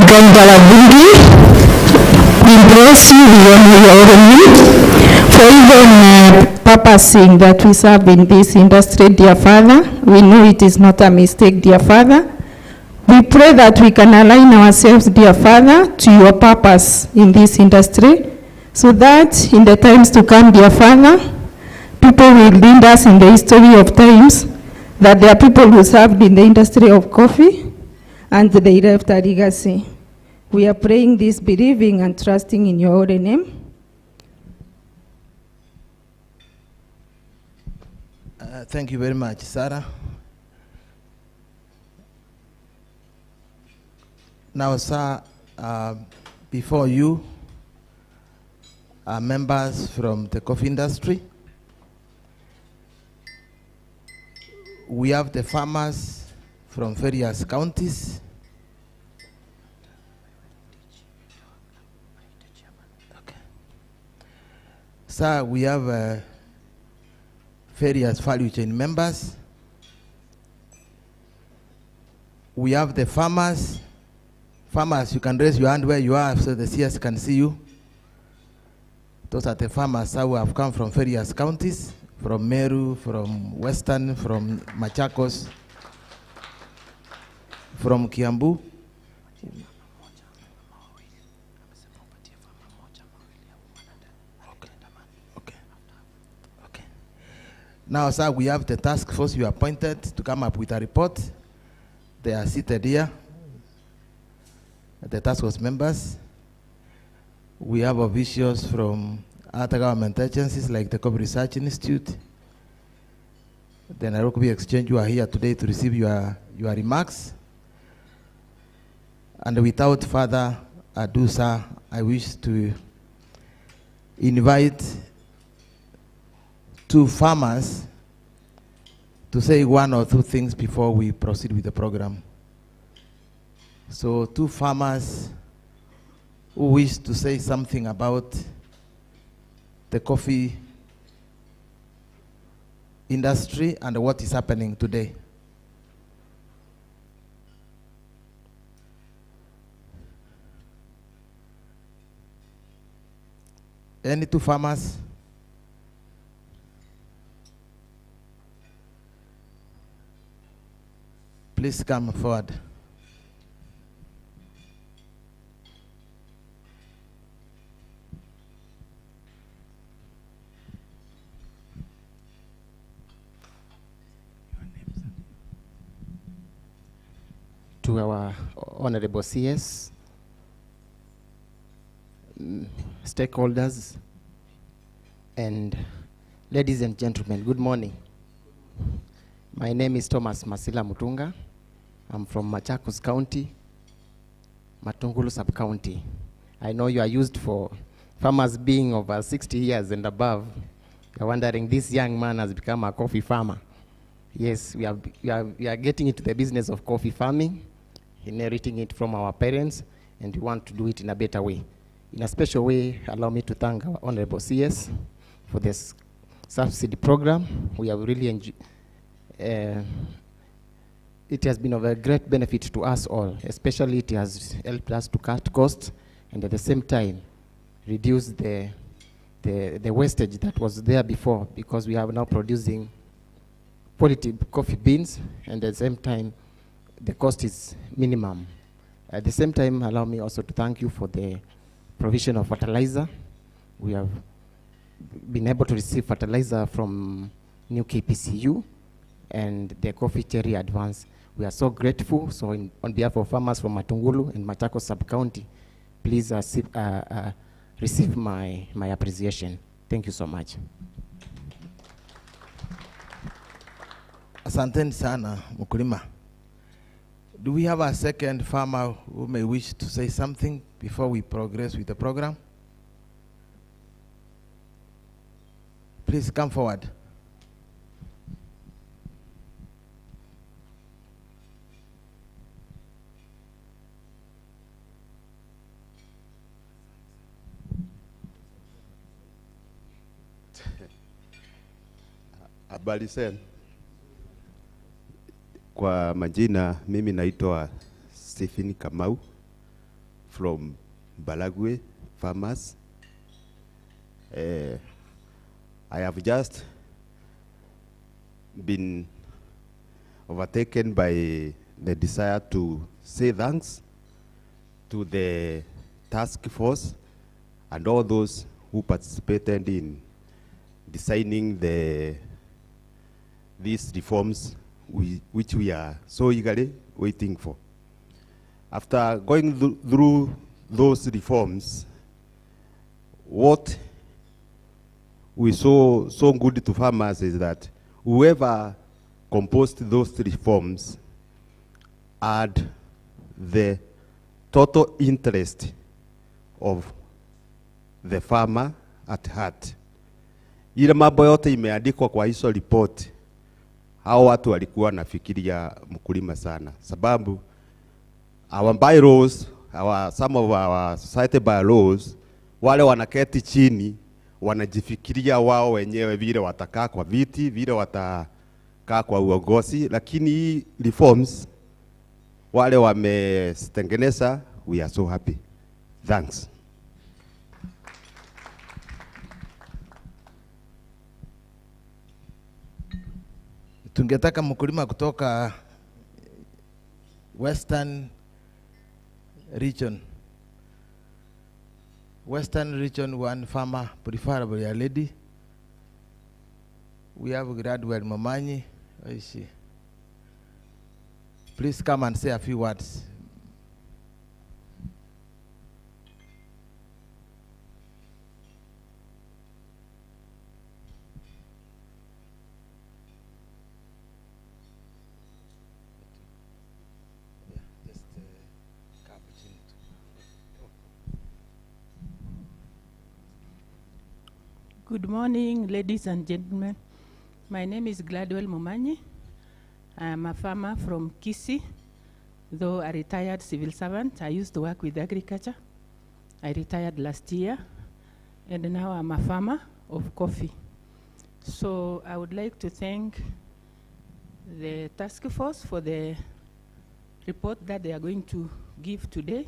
Gandalabungi, we bless you, we honor your name for even purposing that we serve in this industry, dear Father. We know it is not a mistake, dear Father. We pray that we can align ourselves, dear Father, to your purpose in this industry, so that in the times to come, dear Father, people will lead us in the history of times, that there are people who served in the industry of coffee, and they left a legacy. We are praying this, believing and trusting in your holy name. Thank you very much, Sarah. Now, sir, before you are members from the coffee industry. We have the farmers from various counties. Okay. Sir, we have various value chain members. We have the farmers. Farmers, you can raise your hand where you are so the CS can see you. Those are the farmers who have come from various counties, from Meru, from Western, from Machakos, from Kiambu. Okay. Now, sir, we have the task force you appointed to come up with a report. They are seated here. The task force members. We have officials from other government agencies like the Coffee Research Institute. The Nairobi Exchange, you are here today to receive your remarks. And without further ado, sir, I wish to invite two farmers to say one or two things before we proceed with the program. So, two farmers who wish to say something about the coffee industry and what is happening today. Any two farmers? Please come forward. To our honorable CS, stakeholders, and ladies and gentlemen, good morning. My name is Thomas Masila Mutunga. I'm from Machakos County, Matungulu Sub-County. I know you are used for farmers being over 60 years and above. You're wondering, this young man has become a coffee farmer. Yes, we are getting into the business of coffee farming, inheriting it from our parents, and we want to do it in a better way. In a special way, allow me to thank our honorable CS for this subsidy program. We have really enjoyed. It has been of a great benefit to us all, especially it has helped us to cut costs and at the same time reduce the wastage that was there before, because we are now producing quality coffee beans, and at the same time the cost is minimum. At the same time, allow me also to thank you for the provision of fertilizer. We have been able to receive fertilizer from New KPCU and the Coffee Cherry Advance. We are so grateful. So on behalf of farmers from Matungulu and Machakos Sub-County, please receive my appreciation. Thank you so much. Asanteni sana, Mukulima. Do we have a second farmer who may wish to say something before we progress with the program? Please come forward. Habari zenu. Kwa majina, mimi naitwa Stephen Kamau. from Balagwe farmers. I have just been overtaken by the desire to say thanks to the task force and all those who participated in designing these reforms which we are so eagerly waiting for. After going through those reforms, what we saw so good to farmers is that whoever composed those reforms had the total interest of the farmer at heart. Ile mambo yote imeandikwa kwa hizo report, hao watu walikuwa nafikiria mkulima sana, sababu our bylaws, some of our society bylaws, wale wanaketi chini wanajifikiria wao wenyewe vile watakaa kwa viti, vile watakaa kwa uongozi, lakini hii reforms wale wametengeneza, we are so happy. Thanks. Tungetaka mkulima kutoka Western region. Western region, one farmer, preferably a lady. We have Gladwell Momanyi. Where is she? Please come and say a few words. Good morning, ladies and gentlemen. My name is Gladwell Momanyi. I am a farmer from Kisii. Though a retired civil servant, I used to work with agriculture. I retired last year, and now I'm a farmer of coffee. So I would like to thank the task force for the report that they are going to give today.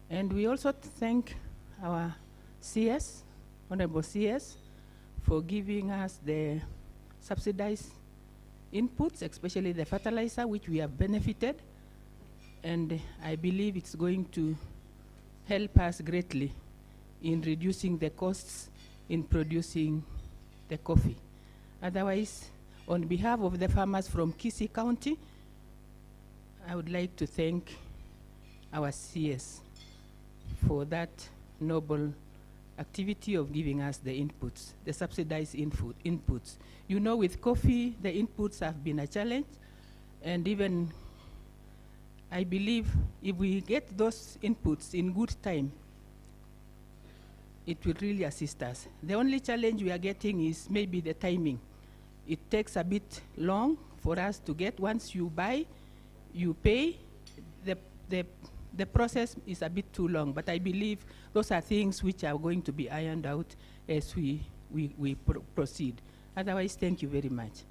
And we also thank our CS, Honorable CS, for giving us the subsidized inputs, especially the fertilizer, which we have benefited. And I believe it's going to help us greatly in reducing the costs in producing the coffee. Otherwise, on behalf of the farmers from Kisii County, I would like to thank our CS for that noble activity of giving us the inputs, the subsidized inputs. You know, with coffee, the inputs have been a challenge, and even I believe if we get those inputs in good time, it will really assist us. The only challenge we are getting is maybe the timing. It takes a bit long for us to get. Once you buy, you pay, the process is a bit too long, but I believe those are things which are going to be ironed out as we proceed. Otherwise, thank you very much.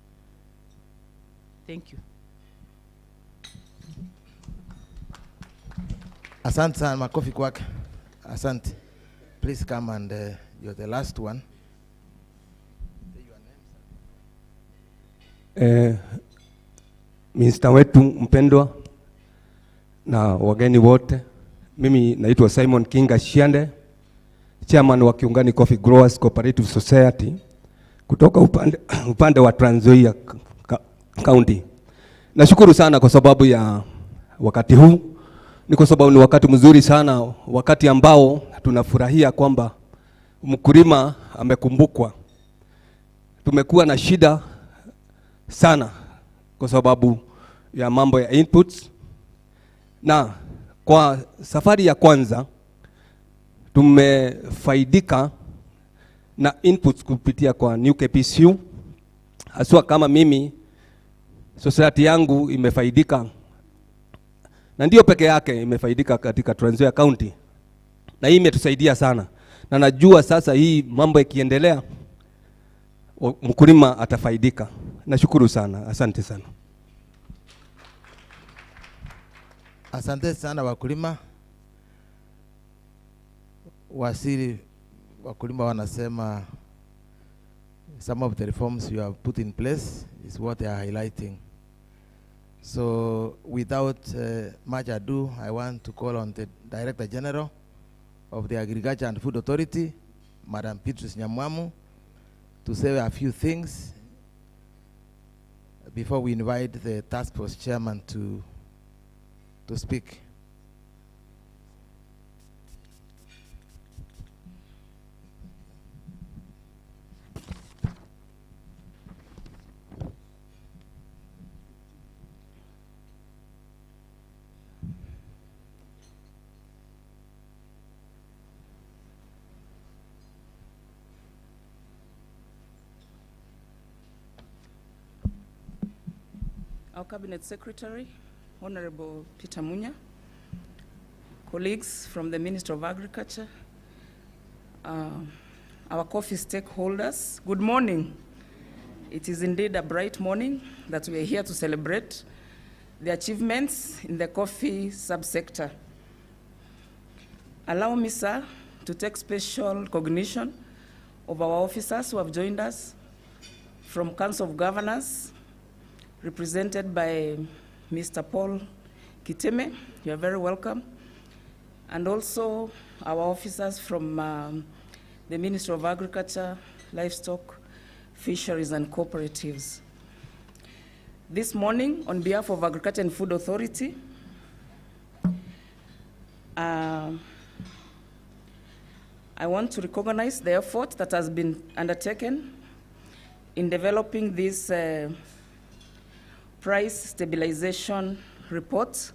Thank you. Asante sana, makofi kwake. Asante. Please come and you're the last one. Minister wetu mpendwa na wageni wote, mimi naitwa Simon Kinga Shiande, chairman wa Kiungani Coffee Growers Cooperative Society kutoka upande wa Trans Nzoia County. Nashukuru sana kwa sababu ya wakati huu. Ni kwa sababu ni wakati mzuri sana, wakati ambao tunafurahia kwamba mkulima amekumbukwa. Tumekuwa na shida sana kwa sababu ya mambo ya inputs, na kwa safari ya kwanza tumefaidika na inputs kupitia kwa New KPCU. Haswa kama mimi, society yangu imefaidika, na ndio peke yake imefaidika katika Trans Nzoia County, na hii imetusaidia sana, na najua sasa hii mambo ikiendelea mkulima atafaidika. Nashukuru sana, asante sana. Asante sana wakulima. Wasiri, wakulima wanasema some of the reforms you have put in place is what they are highlighting. So without much ado, I want to call on the Director General of the Agriculture and Food Authority, Madam Petrus Nyamwamu, to say a few things before we invite the task force chairman to speak. Our Cabinet Secretary, Honorable Peter Munya, colleagues from the Ministry of Agriculture, our coffee stakeholders, good morning. It is indeed a bright morning that we are here to celebrate the achievements in the coffee subsector. Allow me, sir, to take special recognition of our officers who have joined us from Council of Governors, represented by Mr. Paul Kiteme. You are very welcome. And also our officers from the Ministry of Agriculture, Livestock, Fisheries and Cooperatives. This morning, on behalf of Agriculture and Food Authority, I want to recognize the effort that has been undertaken in developing this price stabilization report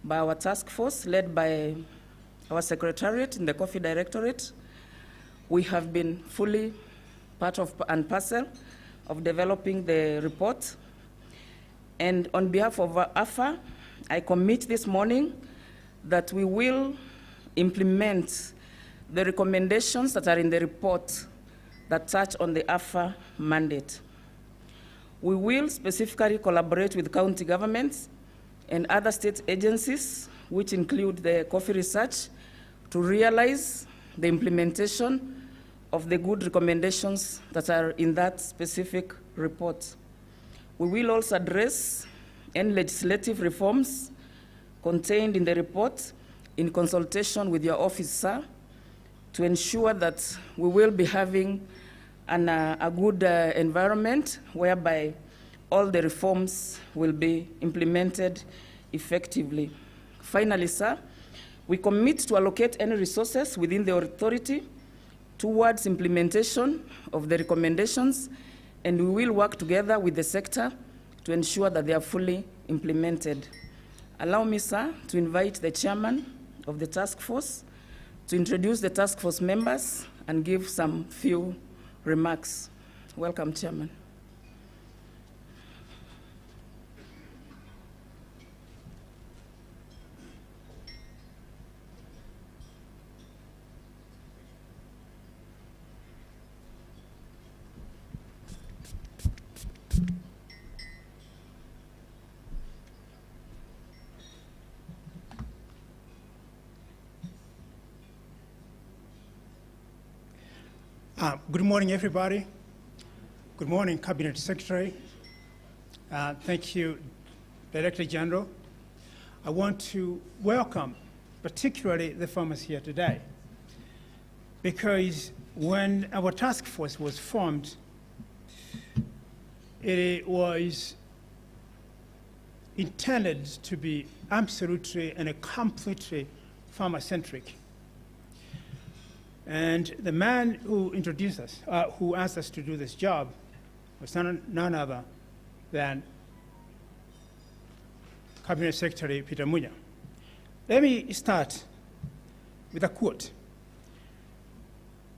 by our task force led by our secretariat in the Coffee Directorate. We have been fully part of and parcel of developing the report. And on behalf of AFA, I commit this morning that we will implement the recommendations that are in the report that touch on the AFA mandate. We will specifically collaborate with county governments and other state agencies, which include the coffee research, to realize the implementation of the good recommendations that are in that specific report. We will also address any legislative reforms contained in the report in consultation with your office, sir, to ensure that we will be having a good environment whereby all the reforms will be implemented effectively. Finally, sir, we commit to allocate any resources within the authority towards implementation of the recommendations, and we will work together with the sector to ensure that they are fully implemented. Allow me, sir, to invite the chairman of the task force to introduce the task force members and give some few remarks. Welcome, Chairman. Good morning, everybody. Good morning, Cabinet Secretary. Thank you, Director General. I want to welcome particularly the farmers here today, because when our task force was formed, it was intended to be absolutely and completely farmer-centric. And the man who introduced us, who asked us to do this job, was none other than Cabinet Secretary Peter Munya. Let me start with a quote.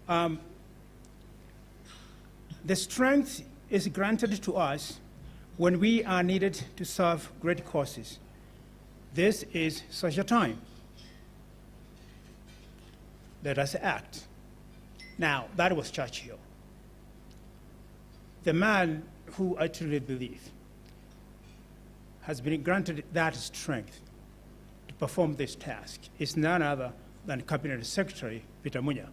The strength is granted to us when we are needed to serve great causes. This is such a time. Let us act. Now, that was Churchill. The man who I truly believe has been granted that strength to perform this task is none other than Cabinet Secretary Peter Peter Munya.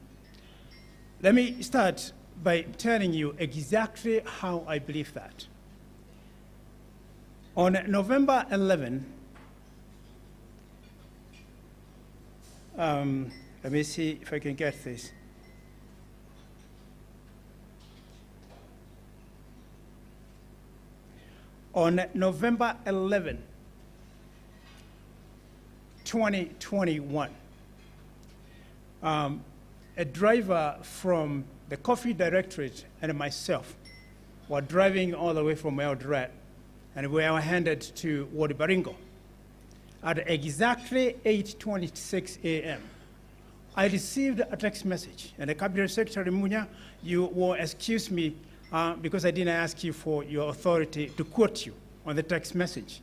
Let me start by telling you exactly how I believe that. On November 11, let me see if I can get this. On November 11, 2021, a driver from the Coffee Directorate and myself were driving all the way from Eldoret, and we were headed to Ward Baringo. At exactly 8:26 a.m., I received a text message, and the Cabinet Secretary Munya, you will excuse me because I didn't ask you for your authority to quote you on the text message.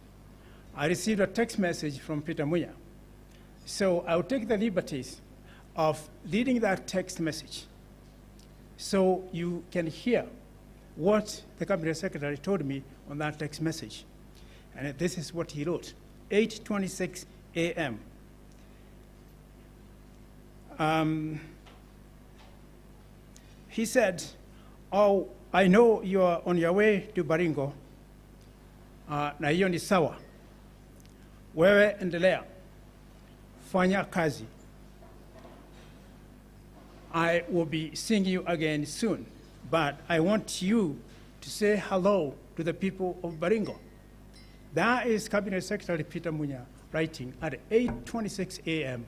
I received a text message from Peter Munya. So I'll take the liberties of reading that text message so you can hear what the Cabinet Secretary told me on that text message. And this is what he wrote, 8:26 a.m. He said, "Oh, I know you are on your way to Baringo, na hiyo ni sawa. Wewe endelea, fanya kazi. I will be seeing you again soon, but I want you to say hello to the people of Baringo." That is Cabinet Secretary Peter Munya writing at 8:26 a.m.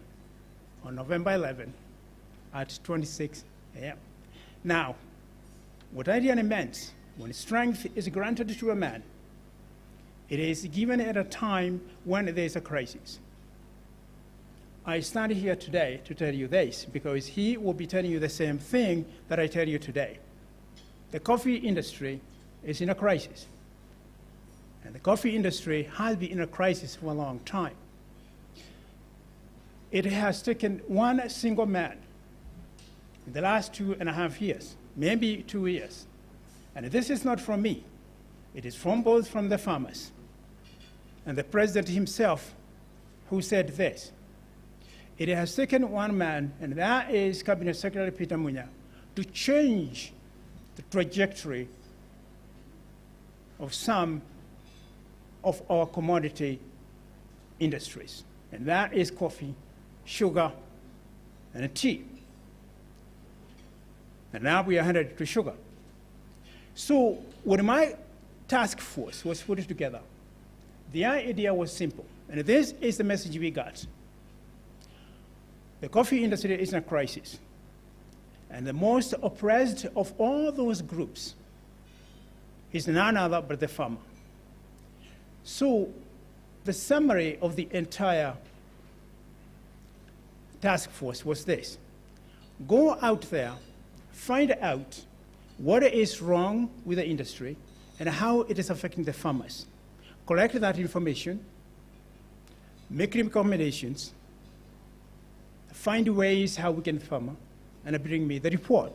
on November 11 at 26 a.m. Now, what I really meant, when strength is granted to a man, it is given at a time when there is a crisis. I stand here today to tell you this because he will be telling you the same thing that I tell you today. The coffee industry is in a crisis. And the coffee industry has been in a crisis for a long time. It has taken one single man in the last 2.5 years, maybe 2 years. And this is not from me. It is from both from the farmers and the president himself who said this. It has taken one man, and that is Cabinet Secretary Peter Munya, to change the trajectory of some of our commodity industries. And that is coffee, sugar, and tea. And now we are headed to sugar. So when my task force was put together, the idea was simple. And this is the message we got. The coffee industry is in a crisis. And the most oppressed of all those groups is none other but the farmer. So the summary of the entire task force was this. Go out there, find out what is wrong with the industry and how it is affecting the farmers. Collect that information, make recommendations, find ways how we can farm, and bring me the report.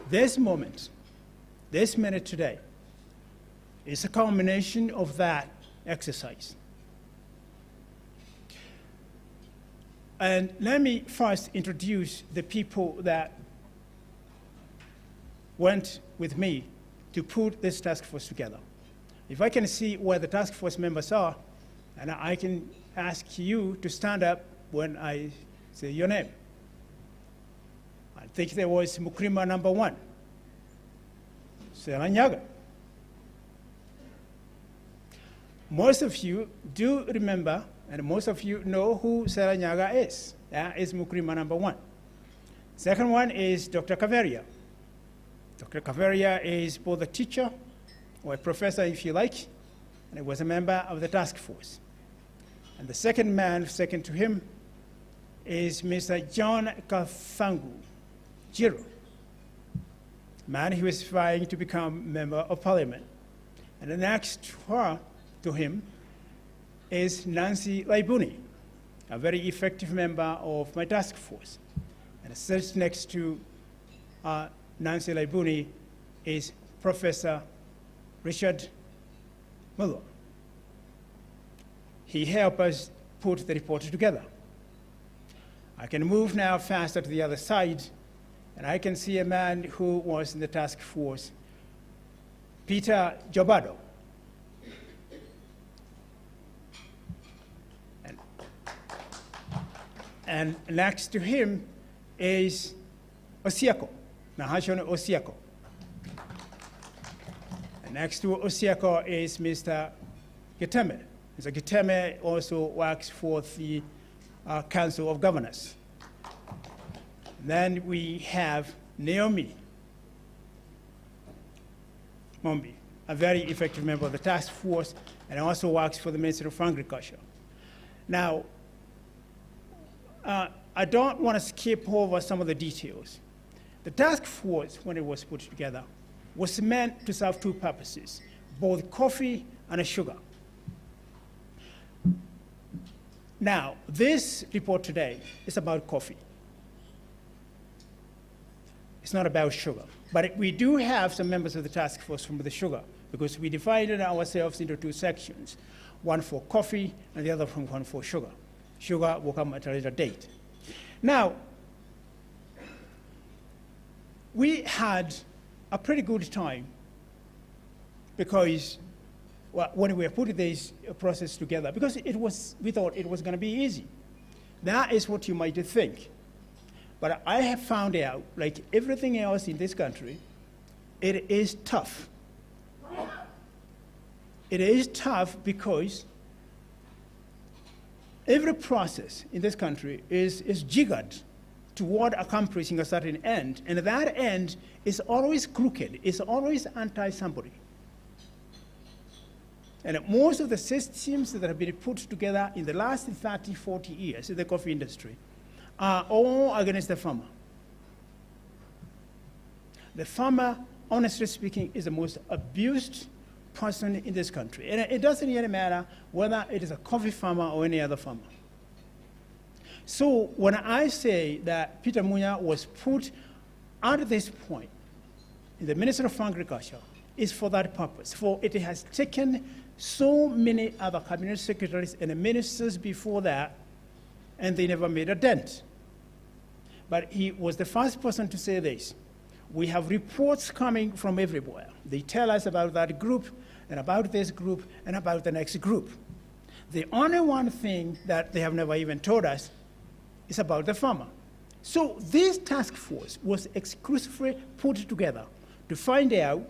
This moment, this minute today, is a culmination of that exercise. And let me first introduce the people that went with me to put this task force together. If I can see where the task force members are, and I can ask you to stand up when I say your name. I think there was Mukrima number 1, Sarah Nyaga. Most of you do remember, and most of you know who Sarah Nyaga is. That is Mukrima number 1. Second one is Dr. Kaveria. Dr. Kaveria is both a teacher or a professor, if you like, and he was a member of the task force. And the second man, second to him, is Mr. John Kathangu Jiro, man who is trying to become member of parliament. And the next to him is Nancy Laibuni, a very effective member of my task force. And sits next to Nancy Laibuni is Professor Richard Muller. He helped us put the report together. I can move now faster to the other side, and I can see a man who was in the task force, Peter Jobado. And next to him is Osiako, Nahashon Osiako. And next to Osiako is Mr. Giteme. Mr. Giteme also works for the Council of Governors. Then we have Naomi Mombi, a very effective member of the task force, and also works for the Ministry of Agriculture. Now, I don't want to skip over some of the details. The task force, when it was put together, was meant to serve two purposes, both coffee and sugar. Now, this report today is about coffee. It's not about sugar. But we do have some members of the task force from the sugar, because we divided ourselves into two sections, one for coffee and the other one for sugar. Sugar will come at a later date. Now, we had a pretty good time because when we were putting this process together, because we thought it was going to be easy. That is what you might think. But I have found out, like everything else in this country, it is tough. It is tough because every process in this country is jiggered toward accomplishing a certain end, and that end is always crooked, it's always anti-somebody. And most of the systems that have been put together in the last 30, 40 years in the coffee industry are all against the farmer. The farmer, honestly speaking, is the most abused person in this country. And it doesn't really matter whether it is a coffee farmer or any other farmer. So when I say that Peter Munya was put at this point in the Ministry of Agriculture, is for that purpose, for it has taken so many other cabinet secretaries and ministers before that, and they never made a dent. But he was the first person to say this. We have reports coming from everywhere. They tell us about that group, and about this group, and about the next group. The only one thing that they have never even told us is about the farmer. So this task force was exclusively put together to find out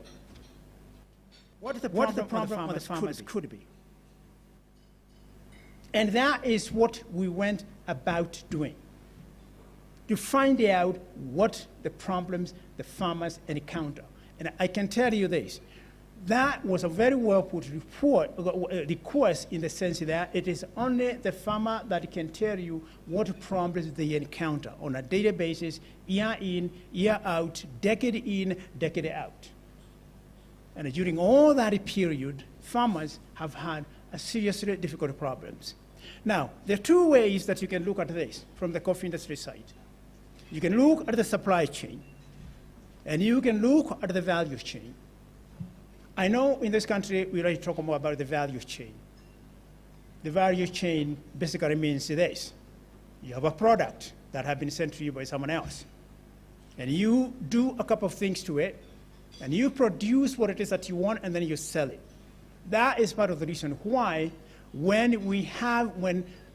what the problem of the farmers could be. And that is what we went about doing, to find out what the problems the farmers encounter. And I can tell you this, that was a very well put request in the sense that it is only the farmer that can tell you what problems they encounter on a daily basis, year in, year out, decade in, decade out. And during all that period, farmers have had a seriously difficult problems. Now, there are two ways that you can look at this from the coffee industry side. You can look at the supply chain, and you can look at the value chain. I know in this country, we like to talk more about the value chain. The value chain basically means this. You have a product that has been sent to you by someone else, and you do a couple of things to it, and you produce what it is that you want, and then you sell it. That is part of the reason why when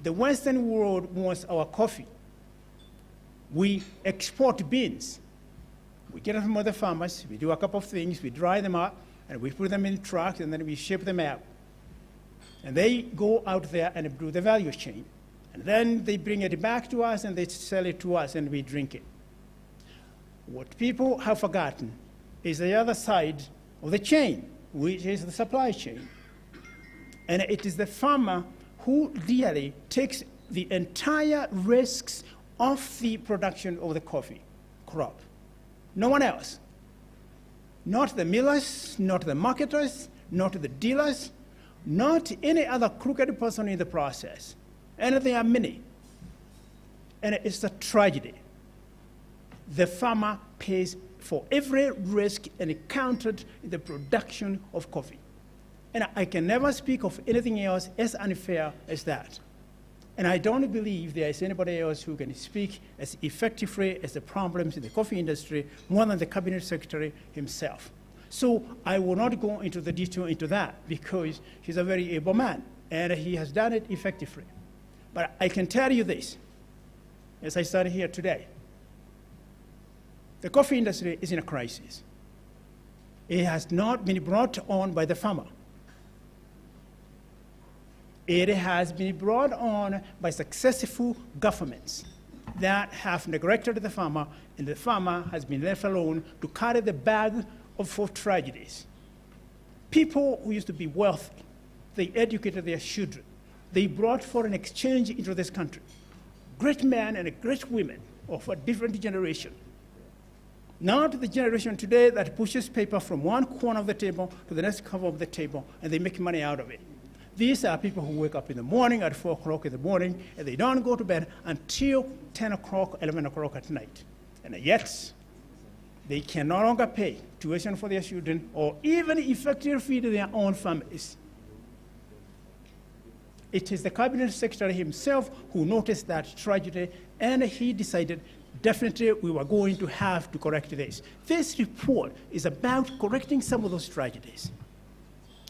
the Western world wants our coffee, we export beans. We get them from other farmers, we do a couple of things, we dry them up, and we put them in trucks, and then we ship them out. And they go out there and do the value chain. And then they bring it back to us, and they sell it to us, and we drink it. What people have forgotten is the other side of the chain, which is the supply chain. And it is the farmer who really takes the entire risks of the production of the coffee crop. No one else. Not the millers, not the marketers, not the dealers, not any other crooked person in the process. And there are many. And it's a tragedy. The farmer pays for every risk encountered in the production of coffee. And I can never speak of anything else as unfair as that. And I don't believe there is anybody else who can speak as effectively as the problems in the coffee industry more than the Cabinet Secretary himself. So I will not go into the detail into that because he's a very able man and he has done it effectively. But I can tell you this, as I stand here today, the coffee industry is in a crisis. It has not been brought on by the farmer. It has been brought on by successful governments that have neglected the farmer, and the farmer has been left alone to carry the bag of tragedies. People who used to be wealthy, they educated their children. They brought foreign exchange into this country. Great men and great women of a different generation. Not the generation today that pushes paper from one corner of the table to the next corner of the table, and they make money out of it. These are people who wake up in the morning at 4 o'clock in the morning, and they don't go to bed until 10 o'clock, 11 o'clock at night. And yet, they can no longer pay tuition for their children or even effectively feed their own families. It is the Cabinet Secretary himself who noticed that tragedy, and he decided definitely we were going to have to correct this. This report is about correcting some of those tragedies.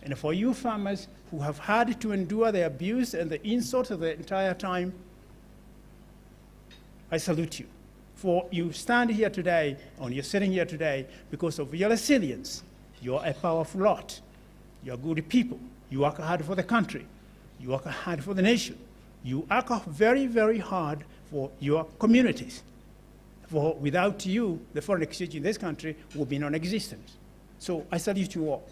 And for you farmers who have had to endure the abuse and the insult of the entire time, I salute you. For you stand here today, or you're sitting here today, because of your resilience. You're a powerful lot. You're good people. You work hard for the country. You work hard for the nation. You work very, very hard for your communities. For without you, the foreign exchange in this country will be non-existent. So I salute you all.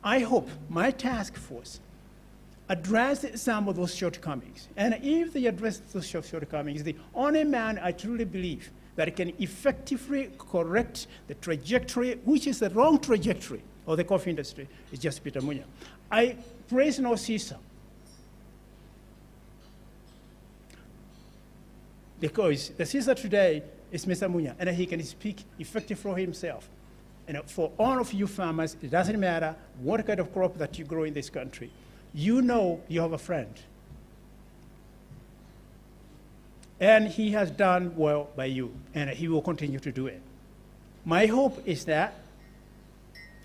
I hope my task force addressed some of those shortcomings. And if they address those shortcomings, the only man I truly believe that can effectively correct the trajectory, which is the wrong trajectory of the coffee industry, is just Peter Munya. I praise no Caesar, because the Caesar today is Mr. Munya, and he can speak effectively for himself. And for all of you farmers, it doesn't matter what kind of crop that you grow in this country. You know you have a friend. And he has done well by you, and he will continue to do it. My hope is that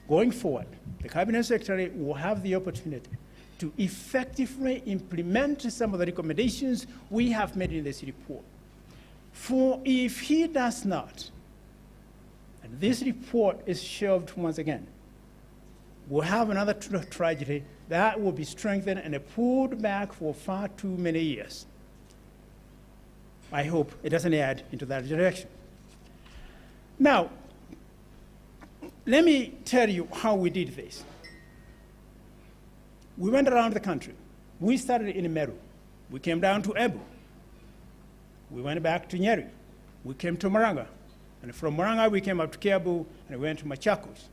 going forward, the Cabinet Secretary will have the opportunity to effectively implement some of the recommendations we have made in this report. For if he does not, and this report is shelved once again, we'll have another tragedy that will be strengthened and pulled back for far too many years. I hope it doesn't add into that direction. Now, let me tell you how we did this. We went around the country. We started in Meru. We came down to Ebu. We went back to Nyeri. We came to Maranga. And from Maranga, we came up to Kiabu, and we went to Machakos.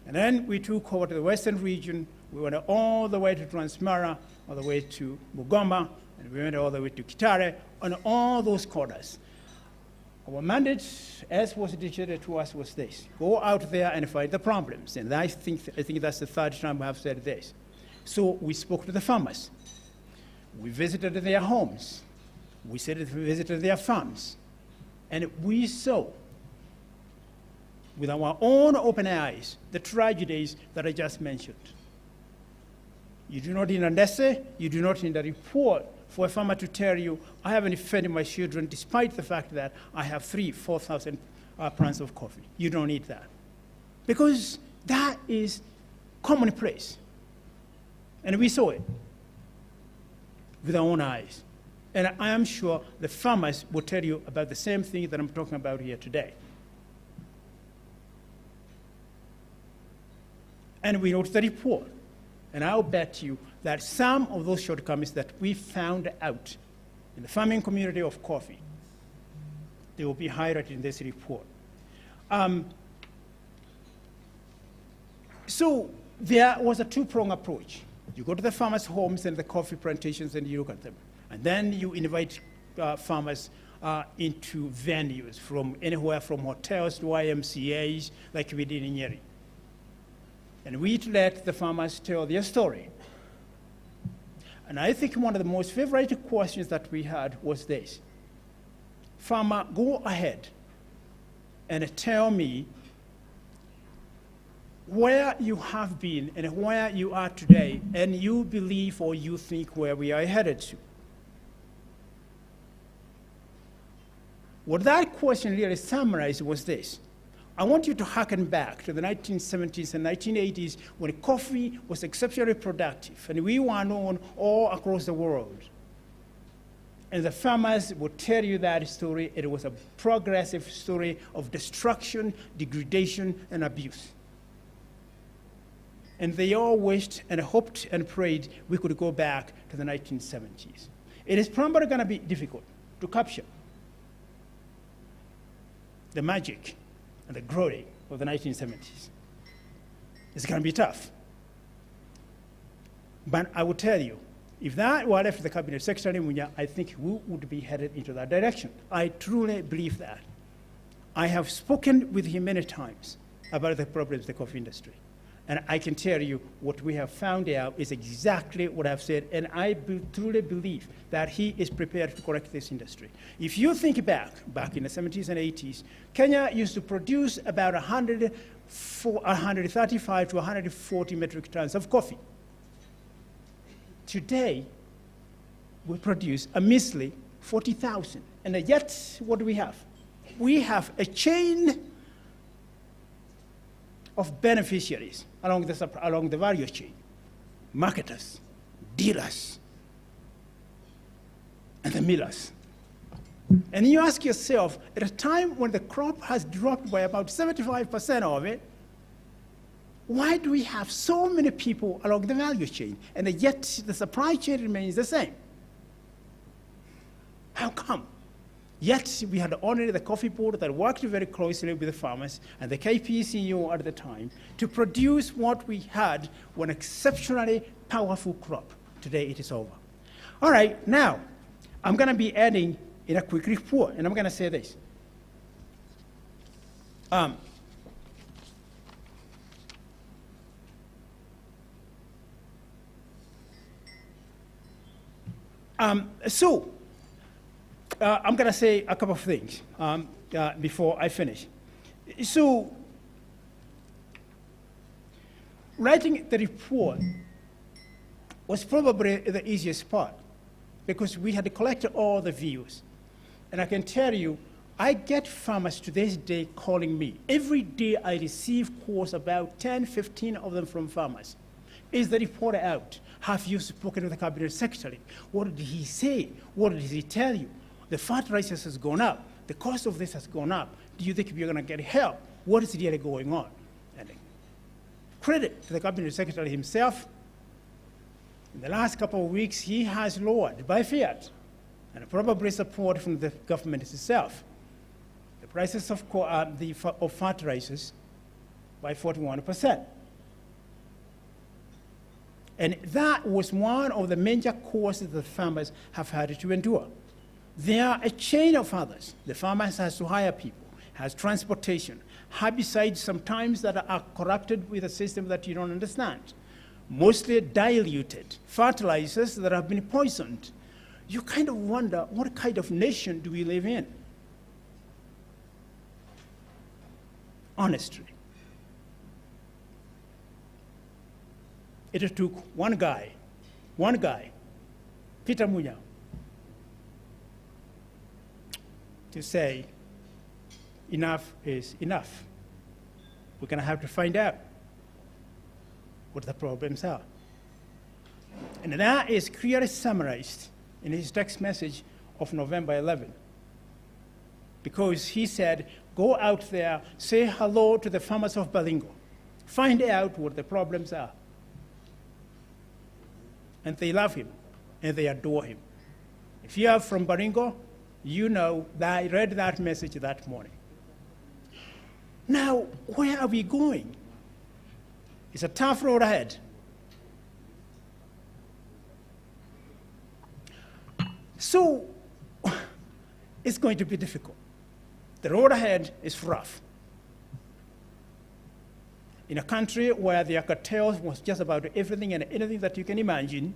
And then we took over to the western region. We went all the way to Transmara, all the way to Mugomba, and we went all the way to Kitare, on all those corners. Our mandate, as was dictated to us, was this: go out there and fight the problems. And I think that's the third time I have said this. So we spoke to the farmers. We visited their homes. We visited their farms. And we saw, with our own open eyes, the tragedies that I just mentioned. You do not need an essay, you do not need a report for a farmer to tell you, I haven't fed my children despite the fact that I have 4,000 plants of coffee. You don't need that. Because that is commonplace. And we saw it with our own eyes. And I am sure the farmers will tell you about the same thing that I'm talking about here today. And we wrote the report. And I'll bet you that some of those shortcomings that we found out in the farming community of coffee, they will be highlighted in this report. So there was a two-pronged approach. You go to the farmers' homes and the coffee plantations and you look at them. And then you invite farmers into venues from anywhere from hotels to YMCAs, like we did in Nyeri. And we let the farmers tell their story. And I think one of the most favorite questions that we had was this. Farmer, go ahead and tell me where you have been and where you are today, and you believe or you think where we are headed to. What that question really summarized was this. I want you to harken back to the 1970s and 1980s when coffee was exceptionally productive, and we were known all across the world. And the farmers would tell you that story. It was a progressive story of destruction, degradation, and abuse. And they all wished and hoped and prayed we could go back to the 1970s. It is probably going to be difficult to capture the magic and the glory of the 1970s. It's going to be tough. But I will tell you, if that were left to the Cabinet Secretary Munya, I think we would be headed into that direction. I truly believe that. I have spoken with him many times about the problems of the coffee industry. And I can tell you what we have found out is exactly what I've said, and I truly believe that he is prepared to correct this industry. If you think back in the 70s and 80s, Kenya used to produce about 135 to 140 metric tons of coffee. Today, we produce a measly 40,000. And yet, what do we have? We have a chain of beneficiaries along the value chain, marketers, dealers, and the millers. And you ask yourself, at a time when the crop has dropped by about 75% of it, why do we have so many people along the value chain, and yet the supply chain remains the same? How come? Yet we had only the coffee board that worked very closely with the farmers and the KPCO at the time to produce what we had, an exceptionally powerful crop. Today it is over. All right, now I'm going to be adding in a quick report, and I'm going to say this. I'm going to say a couple of things before I finish. So, writing the report was probably the easiest part because we had collected all the views. And I can tell you, I get farmers to this day calling me. Every day I receive calls, about 10, 15 of them from farmers. Is the report out? Have you spoken with the Cabinet Secretary? What did he say? What did he tell you? The fertilizers has gone up. The cost of this has gone up. Do you think you're going to get help? What is really going on? And credit to the Cabinet Secretary himself. In the last couple of weeks, he has lowered by fiat, and probably support from the government itself, the prices of fertilizers by 41%. And that was one of the major costs that the farmers have had to endure. There are a chain of others. The farmers has to hire people, has transportation, herbicides sometimes that are corrupted with a system that you don't understand, mostly diluted, fertilizers that have been poisoned. You kind of wonder, what kind of nation do we live in? Honestly. It took one guy, Peter Munya, to say, enough is enough. We're going to have to find out what the problems are. And that is clearly summarized in his text message of November 11. Because he said, go out there, say hello to the farmers of Baringo, find out what the problems are. And they love him, and they adore him. If you are from Baringo, you know that I read that message that morning. Now, where are we going? It's a tough road ahead. So, it's going to be difficult. The road ahead is rough. In a country where there are cartels was just about everything and anything that you can imagine,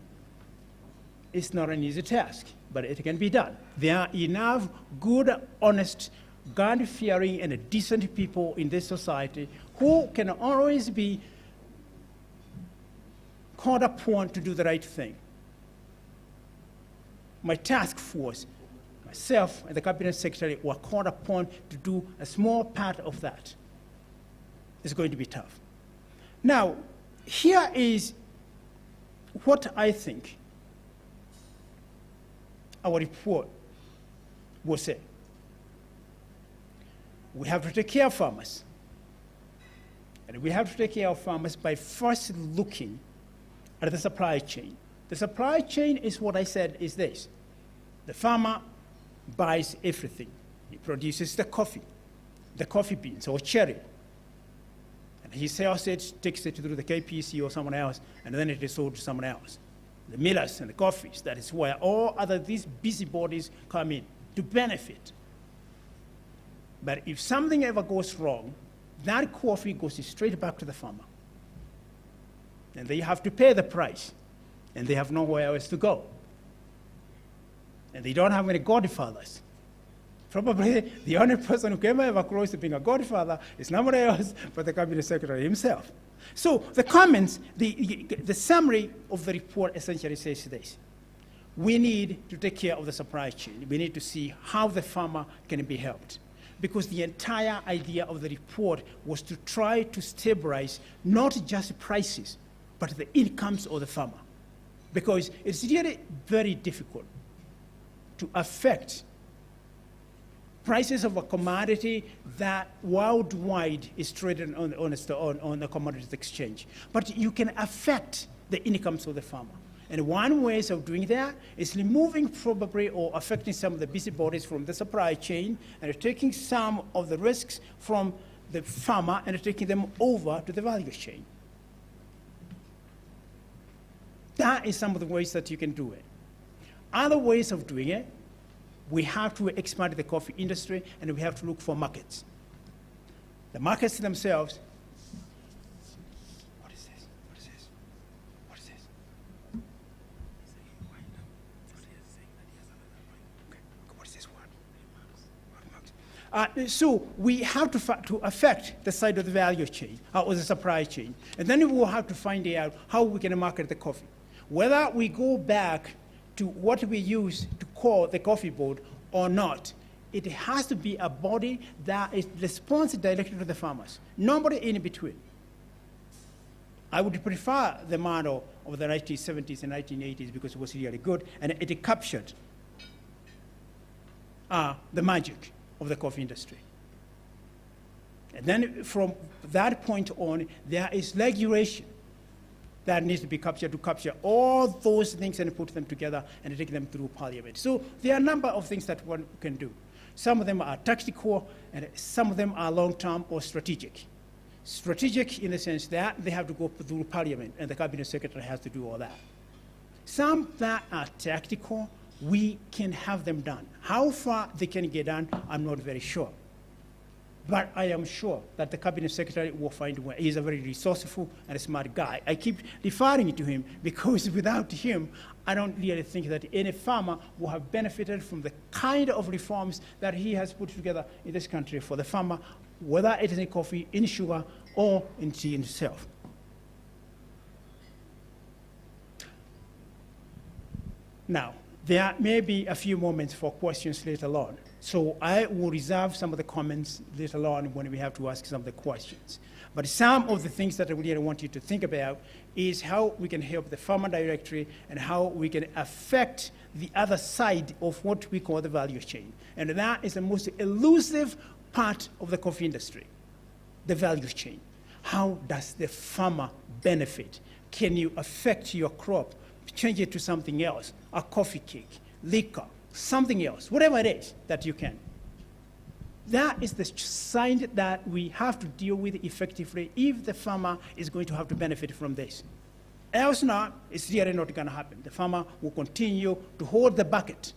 it's not an easy task, but it can be done. There are enough good, honest, God-fearing, and decent people in this society who can always be called upon to do the right thing. My task force, myself and the cabinet secretary were called upon to do a small part of that. It's going to be tough. Now, here is what I think our report will say. We have to take care of farmers. And we have to take care of farmers by first looking at the supply chain. The supply chain is what I said is this. The farmer buys everything. He produces the coffee beans or cherry. And he sells it, takes it through the KPC or someone else, and then it is sold to someone else. The millers and the coffees, that is where all other these busybodies come in to benefit. But if something ever goes wrong, that coffee goes straight back to the farmer. And they have to pay the price, and they have nowhere else to go. And they don't have any godfathers. Probably the only person who came ever close to being a godfather is nobody else but the cabinet secretary himself. So the comments, the summary of the report essentially says this. We need to take care of the supply chain. We need to see how the farmer can be helped. Because the entire idea of the report was to try to stabilize not just prices, but the incomes of the farmer. Because it's really very difficult to affect prices of a commodity that worldwide is traded on the commodities exchange. But you can affect the incomes of the farmer. And one way of doing that is removing probably or affecting some of the busybodies from the supply chain and taking some of the risks from the farmer and taking them over to the value chain. That is some of the ways that you can do it. Other ways of doing it, we have to expand the coffee industry and we have to look for markets. The markets themselves, what is this? What is this? What is this? Okay. What is this one? So we have to affect the side of the value chain or the supply chain. And then we will have to find out how we can market the coffee. Whether we go back to what we used to call the coffee board or not, it has to be a body that is responsive directly to the farmers. Nobody in between. I would prefer the model of the 1970s and 1980s because it was really good and it captured the magic of the coffee industry. And then from that point on, there is regulation that needs to be captured to capture all those things and put them together and take them through parliament. So there are a number of things that one can do. Some of them are tactical and some of them are long-term or strategic. Strategic in the sense that they have to go through parliament and the cabinet secretary has to do all that. Some that are tactical, we can have them done. How far they can get done, I'm not very sure. But I am sure that the cabinet secretary will find a way. He's a very resourceful and a smart guy. I keep referring to him because without him, I don't really think that any farmer will have benefited from the kind of reforms that he has put together in this country for the farmer, whether it is in coffee, in sugar, or in tea itself. Now, there may be a few moments for questions later on. So I will reserve some of the comments later on when we have to ask some of the questions. But some of the things that I really want you to think about is how we can help the farmer directory and how we can affect the other side of what we call the value chain. And that is the most elusive part of the coffee industry, the value chain. How does the farmer benefit? Can you affect your crop, change it to something else, a coffee cake, liquor, something else, whatever it is that you can. That is the side that we have to deal with effectively if the farmer is going to have to benefit from this. Else not, it's really not going to happen. The farmer will continue to hold the bucket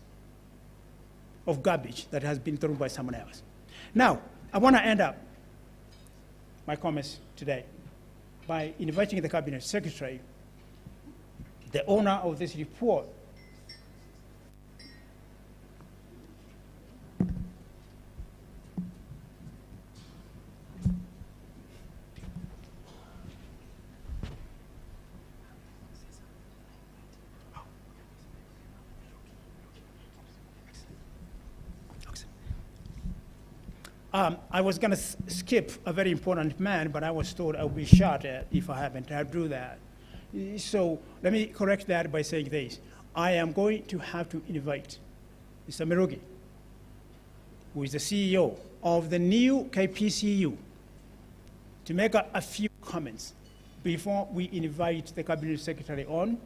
of garbage that has been thrown by someone else. Now, I want to end up my comments today by inviting the cabinet secretary, the owner of this report, I was going to skip a very important man, but I was told I would be shot at if I haven't. I do that. So let me correct that by saying this. I am going to have to invite Mr. Mirugi, who is the CEO of the new KPCU, to make a few comments before we invite the Cabinet Secretary on,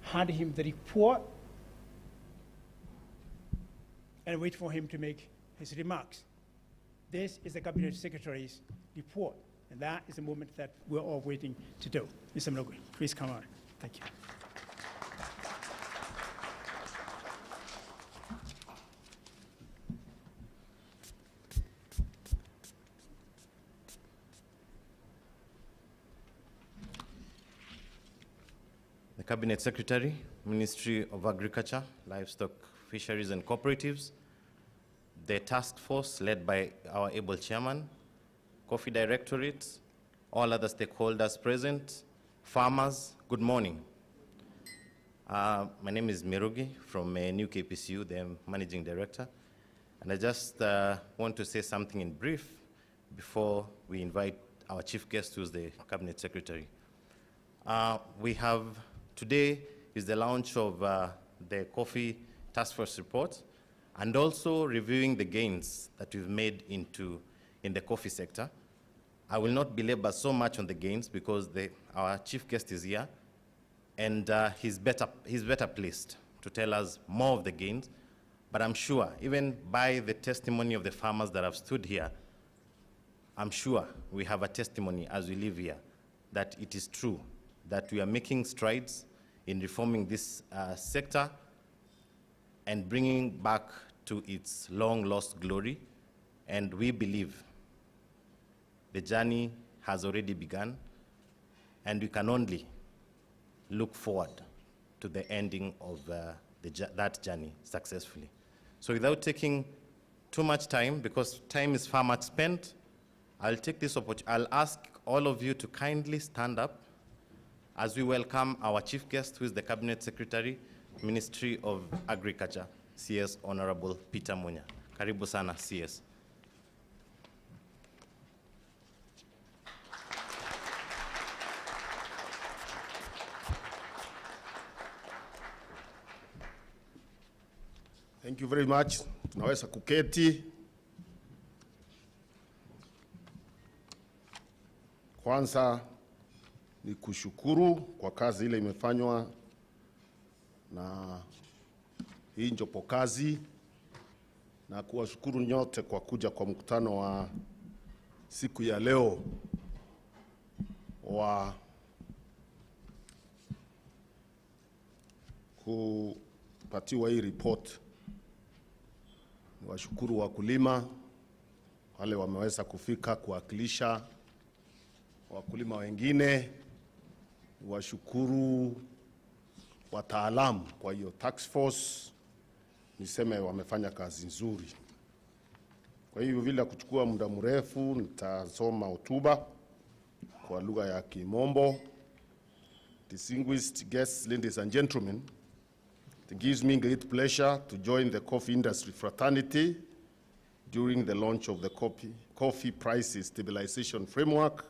hand him the report, and wait for him to make his remarks. This is the Cabinet Secretary's report, and that is the moment that we're all waiting to do. Mr. Mirugi, please come on. Thank you. The Cabinet Secretary, Ministry of Agriculture, Livestock, Fisheries and Cooperatives, the task force led by our able chairman, Coffee Directorate, all other stakeholders present, farmers, good morning. My name is Mirugi from New KPCU, the Managing Director, and I just want to say something in brief before we invite our chief guest, who's the Cabinet Secretary. Today is the launch of the Coffee Task Force report, and also reviewing the gains that we've made in the coffee sector. I will not belabor so much on the gains because our chief guest is here, and he's better placed to tell us more of the gains. But I'm sure, even by the testimony of the farmers that have stood here, I'm sure we have a testimony as we live here that it is true that we are making strides in reforming this sector and bringing back to its long-lost glory. And we believe the journey has already begun, and we can only look forward to the ending of that journey successfully. So without taking too much time, because time is far much spent, I'll take this opportunity. I'll ask all of you to kindly stand up as we welcome our chief guest, who is the Cabinet Secretary, Ministry of Agriculture, CS Honorable Peter Munya. Karibu sana, CS. Thank you very much. Tunaweza kuketi. Kwanza ni kushukuru kwa kazi ile imefanywa na hii njopo kazi, na kuwashukuru nyote kwa kuja kwa mkutano wa siku ya leo wa kupatiwa hii report. Niwashukuru wakulima wale wameweza kufika kuwakilisha wakulima wengine. Niwashukuru wataalamu kwa hiyo task force, niseme wamefanya kazi nzuri. Kwa hivyo bila kuchukua muda mrefu, nitasoma hotuba kwa lugha ya Kimombo. Distinguished guests, ladies and gentlemen, it gives me great pleasure to join the coffee industry fraternity during the launch of the coffee prices stabilization framework,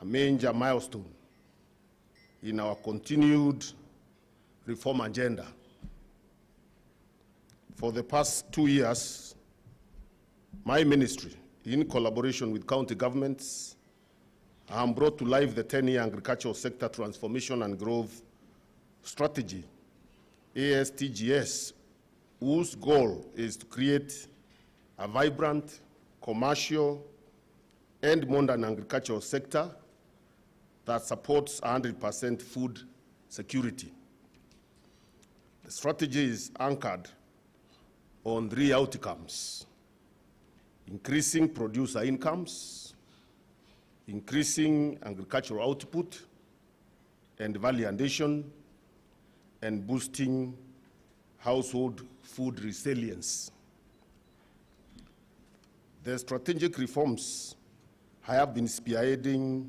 a major milestone in our continued reform agenda. For the past 2 years, my ministry, in collaboration with county governments, brought to life the 10-year agricultural sector transformation and growth strategy, ASTGS, whose goal is to create a vibrant, commercial, and modern agricultural sector that supports 100% food security. The strategy is anchored on 3 outcomes: increasing producer incomes, increasing agricultural output and value addition, and boosting household food resilience. The strategic reforms I have been spearheading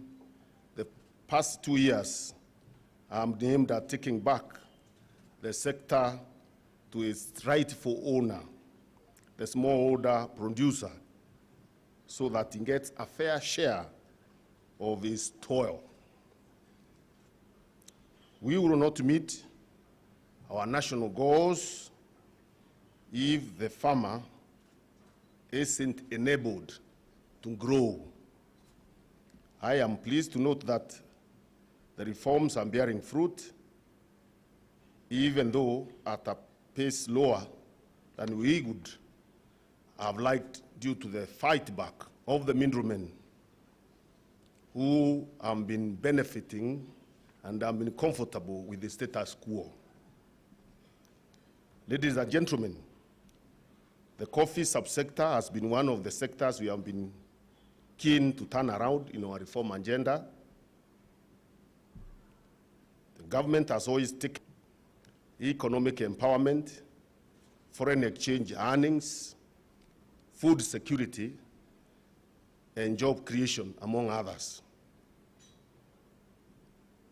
the past 2 years aimed at taking back the sector to its rightful owner, the smallholder producer, so that it gets a fair share of its toil. We will not meet our national goals if the farmer isn't enabled to grow. I am pleased to note that the reforms are bearing fruit, even though at a pace lower than we would have liked due to the fight back of the middlemen who have been benefiting and have been comfortable with the status quo. Ladies and gentlemen, the coffee subsector has been one of the sectors we have been keen to turn around in our reform agenda. The government has always taken economic empowerment, foreign exchange earnings, food security, and job creation, among others.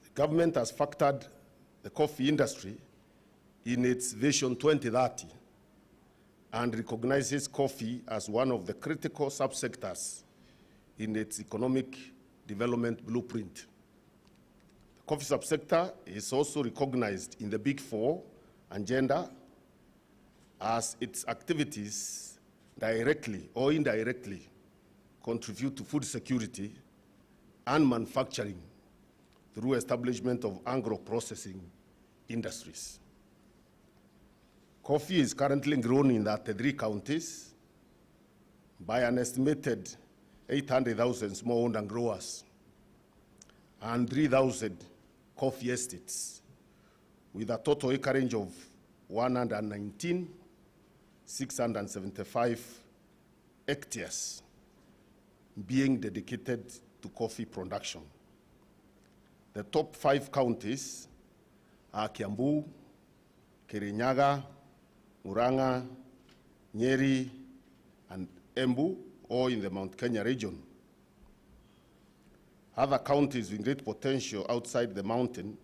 The government has factored the coffee industry in its Vision 2030 and recognizes coffee as one of the critical subsectors in its economic development blueprint. The coffee subsector is also recognized in the Big Four agenda as its activities directly or indirectly contribute to food security and manufacturing through establishment of agro-processing industries. Coffee is currently grown in 33 counties by an estimated 800,000 smallholder growers and 3,000 coffee estates with a total acreage of 119,675 hectares being dedicated to coffee production. The top 5 counties are Kiambu, Kirinyaga, Murang'a, Nyeri, and Embu, all in the Mount Kenya region. Other counties with great potential outside the mountain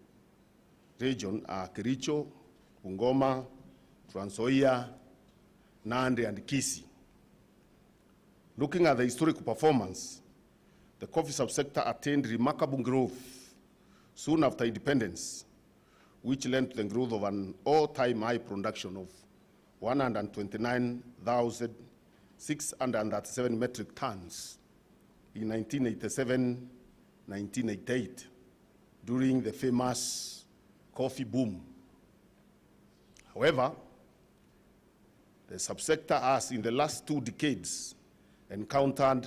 region are Kericho, Bungoma, Trans Nzoia, Nandi, and Kisii. Looking at the historical performance, the coffee subsector attained remarkable growth soon after independence, which led to the growth of an all-time high production of 129,637 metric tons in 1987-1988 during the famous coffee boom. However, the subsector has in the last 2 decades encountered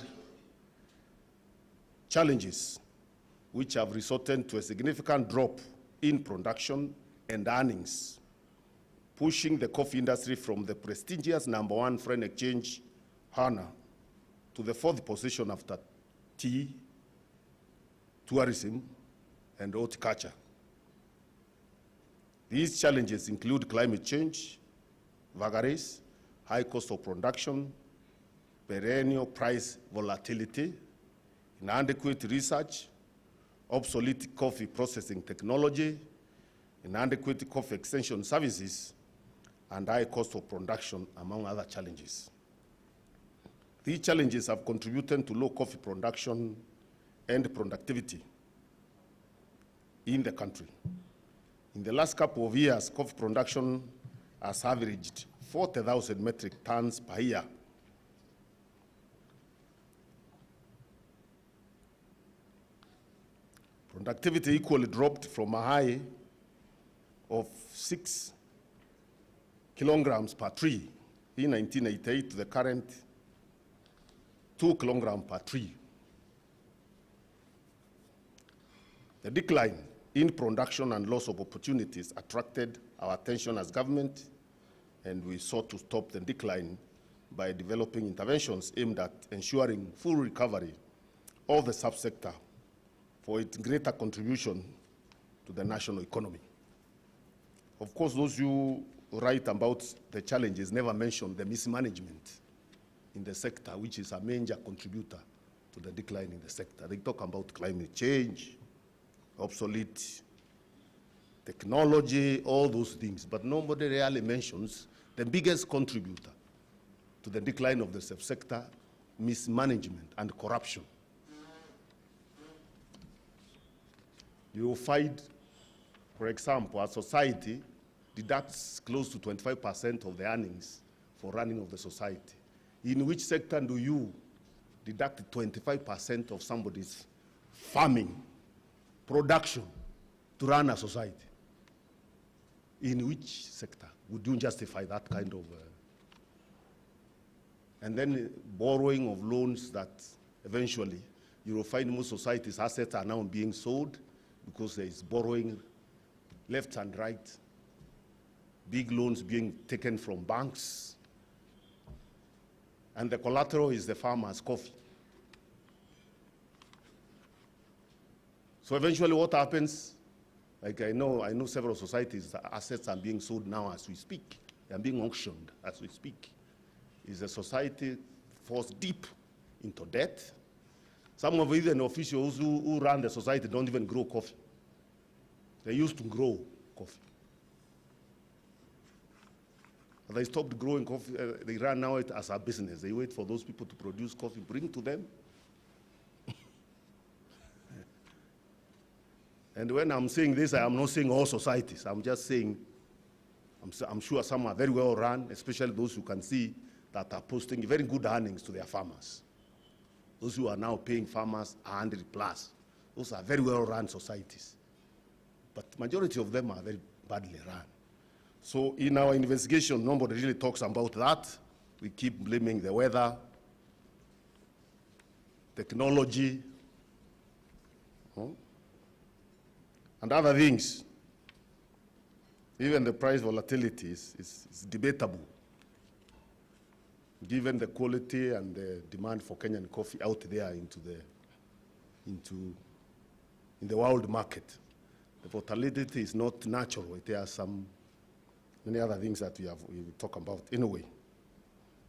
challenges which have resulted to a significant drop in production and earnings, pushing the coffee industry from the prestigious #1 foreign exchange earner to the 4th position after tea, tourism, and horticulture. These challenges include climate change, vagaries, high cost of production, perennial price volatility, inadequate research, obsolete coffee processing technology, inadequate coffee extension services, and high cost of production, among other challenges. These challenges have contributed to low coffee production and productivity in the country. In the last couple of years, coffee production has averaged 40,000 metric tons per year. Productivity equally dropped from a high of 6 kilograms per tree in 1988 to the current 2 kilograms per tree. The decline in production and loss of opportunities attracted our attention as government, and we sought to stop the decline by developing interventions aimed at ensuring full recovery of the subsector for its greater contribution to the national economy. Of course, those who write about the challenges never mention the mismanagement in the sector, which is a major contributor to the decline in the sector. They talk about climate change, obsolete technology, all those things, but nobody really mentions the biggest contributor to the decline of the subsector, mismanagement and corruption. You will find, for example, a society deducts close to 25% of the earnings for running of the society. In which sector do you deduct 25% of somebody's farming, production, to run a society? In which sector would you justify that kind of... and then borrowing of loans that eventually you will find most societies' assets are now being sold because there is borrowing left and right, big loans being taken from banks, and the collateral is the farmer's coffee. So eventually what happens, like I know several societies, assets are being sold now as we speak. They are being auctioned as we speak. Is a society forced deep into debt. Some of even officials who run the society don't even grow coffee. They used to grow coffee. They stopped growing coffee. They run now it as a business. They wait for those people to produce coffee, bring to them. And when I'm saying this, I am not saying all societies. I'm just saying, I'm sure some are very well run, especially those who can see that are posting very good earnings to their farmers. Those who are now paying farmers 100 plus. Those are very well run societies. But majority of them are very badly run. So in our investigation, nobody really talks about that. We keep blaming the weather, technology, and other things. Even the price volatility is debatable, given the quality and the demand for Kenyan coffee out there in the world market. The volatility is not natural. There are many other things that we will talk about anyway.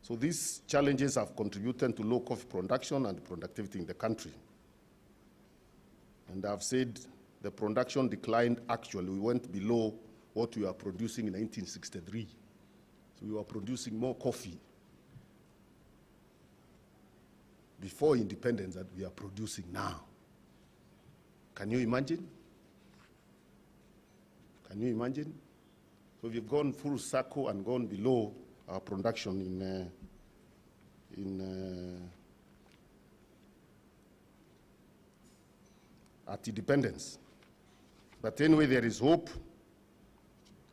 So these challenges have contributed to low coffee production and productivity in the country. And I've said the production declined actually. We went below what we were producing in 1963. So we were producing more coffee before independence that we are producing now. Can you imagine? Can you imagine? So we've gone full circle and gone below our production at independence. But anyway, there is hope,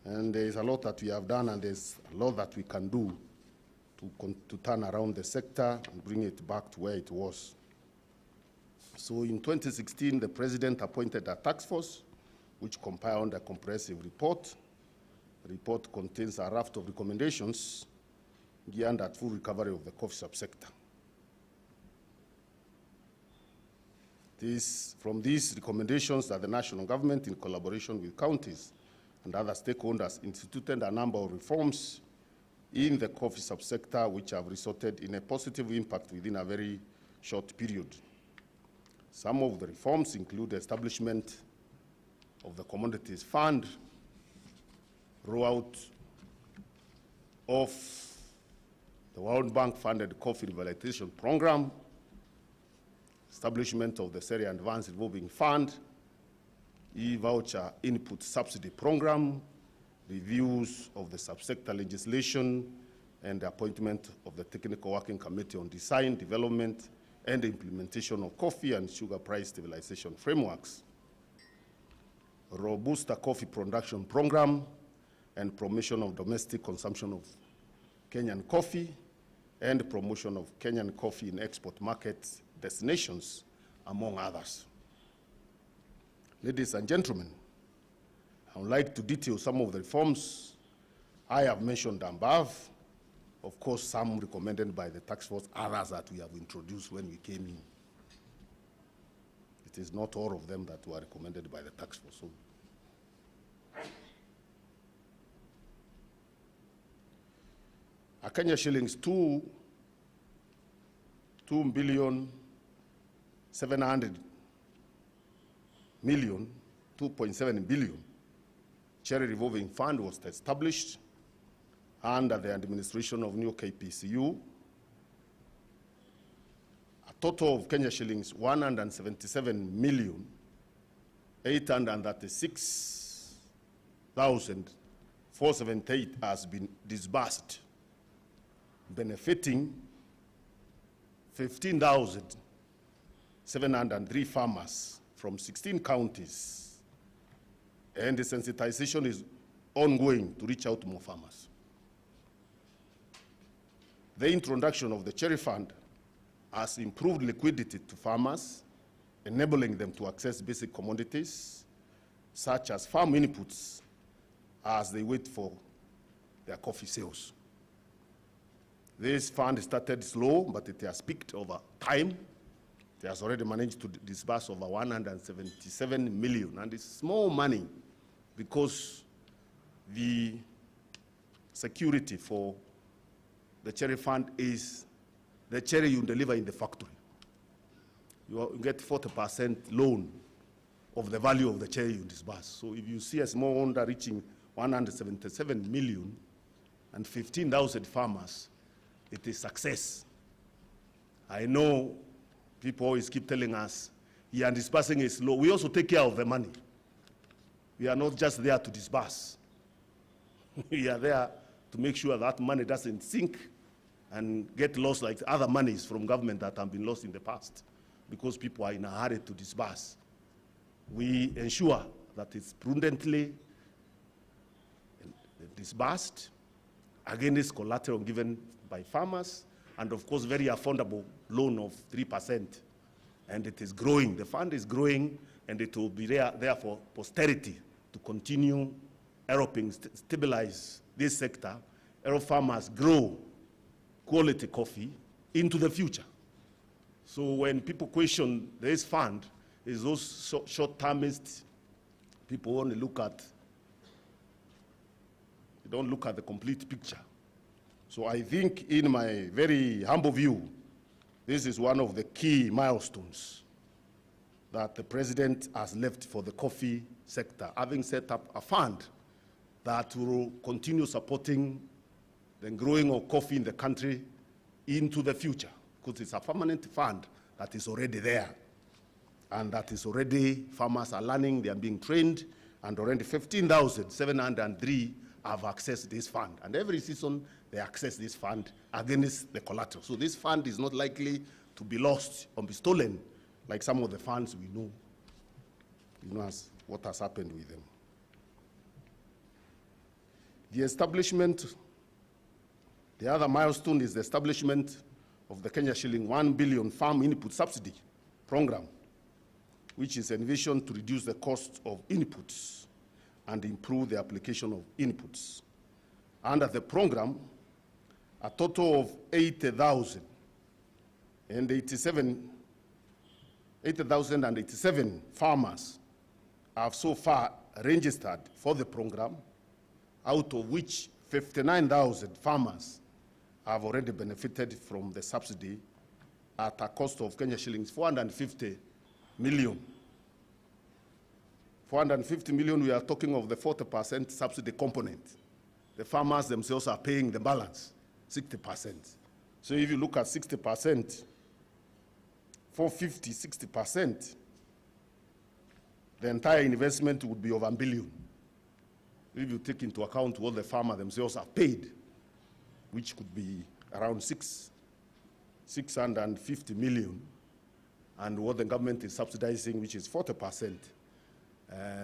and there is a lot that we have done, and there's a lot that we can do to turn around the sector and bring it back to where it was. So in 2016, the president appointed a task force which compiled a comprehensive report. The report contains a raft of recommendations geared at full recovery of the coffee subsector. From these recommendations that the national government, in collaboration with counties and other stakeholders, instituted a number of reforms in the coffee subsector which have resulted in a positive impact within a very short period. Some of the reforms include the establishment of the Commodities Fund, rollout of the World Bank-funded Coffee Revitalization Program, establishment of the Syria Advanced Revolving Fund, e-voucher input subsidy program, reviews of the subsector legislation, and the appointment of the Technical Working Committee on Design, Development, and Implementation of Coffee and Sugar Price Stabilization Frameworks, a robust coffee production program, and promotion of domestic consumption of Kenyan coffee, and promotion of Kenyan coffee in export markets destinations, among others. Ladies and gentlemen, I would like to detail some of the reforms I have mentioned above. Of course, some recommended by the task force, others that we have introduced when we came in. It is not all of them that were recommended by the task force. So a Kenya shillings 2.7 billion cherry revolving fund was established under the administration of new KPCU total of Kenya shillings 177,836,478 has been disbursed, benefiting 15,703 farmers from 16 counties, and the sensitization is ongoing to reach out to more farmers. The introduction of the Cherry Fund has improved liquidity to farmers, enabling them to access basic commodities such as farm inputs as they wait for their coffee sales. This fund started slow, but it has peaked over time. It has already managed to disburse over 177 million, and it's small money because the security for the Cherry Fund is the cherry you deliver in the factory. You get 40% loan of the value of the cherry you disburse. So if you see a small order reaching 177 million and 15,000 farmers, it is success. I know people always keep telling us, yeah, disbursing is slow. We also take care of the money. We are not just there to disburse. We are there to make sure that money doesn't sink and get lost like other monies from government that have been lost in the past because people are in a hurry to disburse. We ensure that it's prudently disbursed against collateral given by farmers, and of course very affordable loan of 3%. And it is growing. The fund is growing, and it will be there for posterity to continue helping stabilize this sector, help farmers grow quality coffee into the future. So when people question this fund, is those short-termist people only look at, they don't look at the complete picture. So I think, in my very humble view, this is one of the key milestones that the president has left for the coffee sector, having set up a fund that will continue supporting the growing of coffee in the country into the future, because it's a permanent fund that is already there, and that is already, farmers are learning, they are being trained, and already 15,703 have accessed this fund. And every season, they access this fund against the collateral. So this fund is not likely to be lost or be stolen like some of the funds we know, as what has happened with them. The establishment, the other milestone is the establishment of the Kenya shilling 1 billion farm input subsidy program, which is envisioned to reduce the cost of inputs and improve the application of inputs. Under the program, a total of 80,087 farmers have so far registered for the program, out of which 59,000 farmers have already benefited from the subsidy at a cost of Kenya shillings 450 million. 450 million, we are talking of the 40% subsidy component. The farmers themselves are paying the balance, 60%. So if you look at 60%, 450, 60%, the entire investment would be over $1 billion. If you take into account what the farmers themselves have paid, which could be around 650 million, and what the government is subsidizing, which is 40%.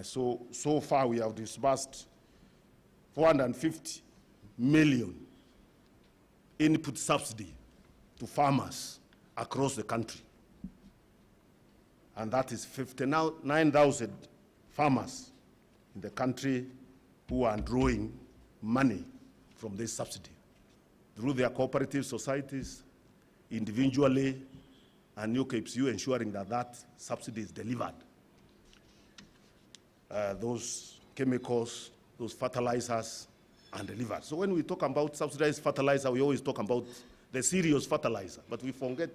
So far we have disbursed 450 million input subsidy to farmers across the country. And that is 59,000 farmers in the country who are drawing money from this subsidy through their cooperative societies, individually, and UKPSU ensuring that that subsidy is delivered. Those chemicals, those fertilizers are delivered. So when we talk about subsidized fertilizer, we always talk about the serious fertilizer, but we forget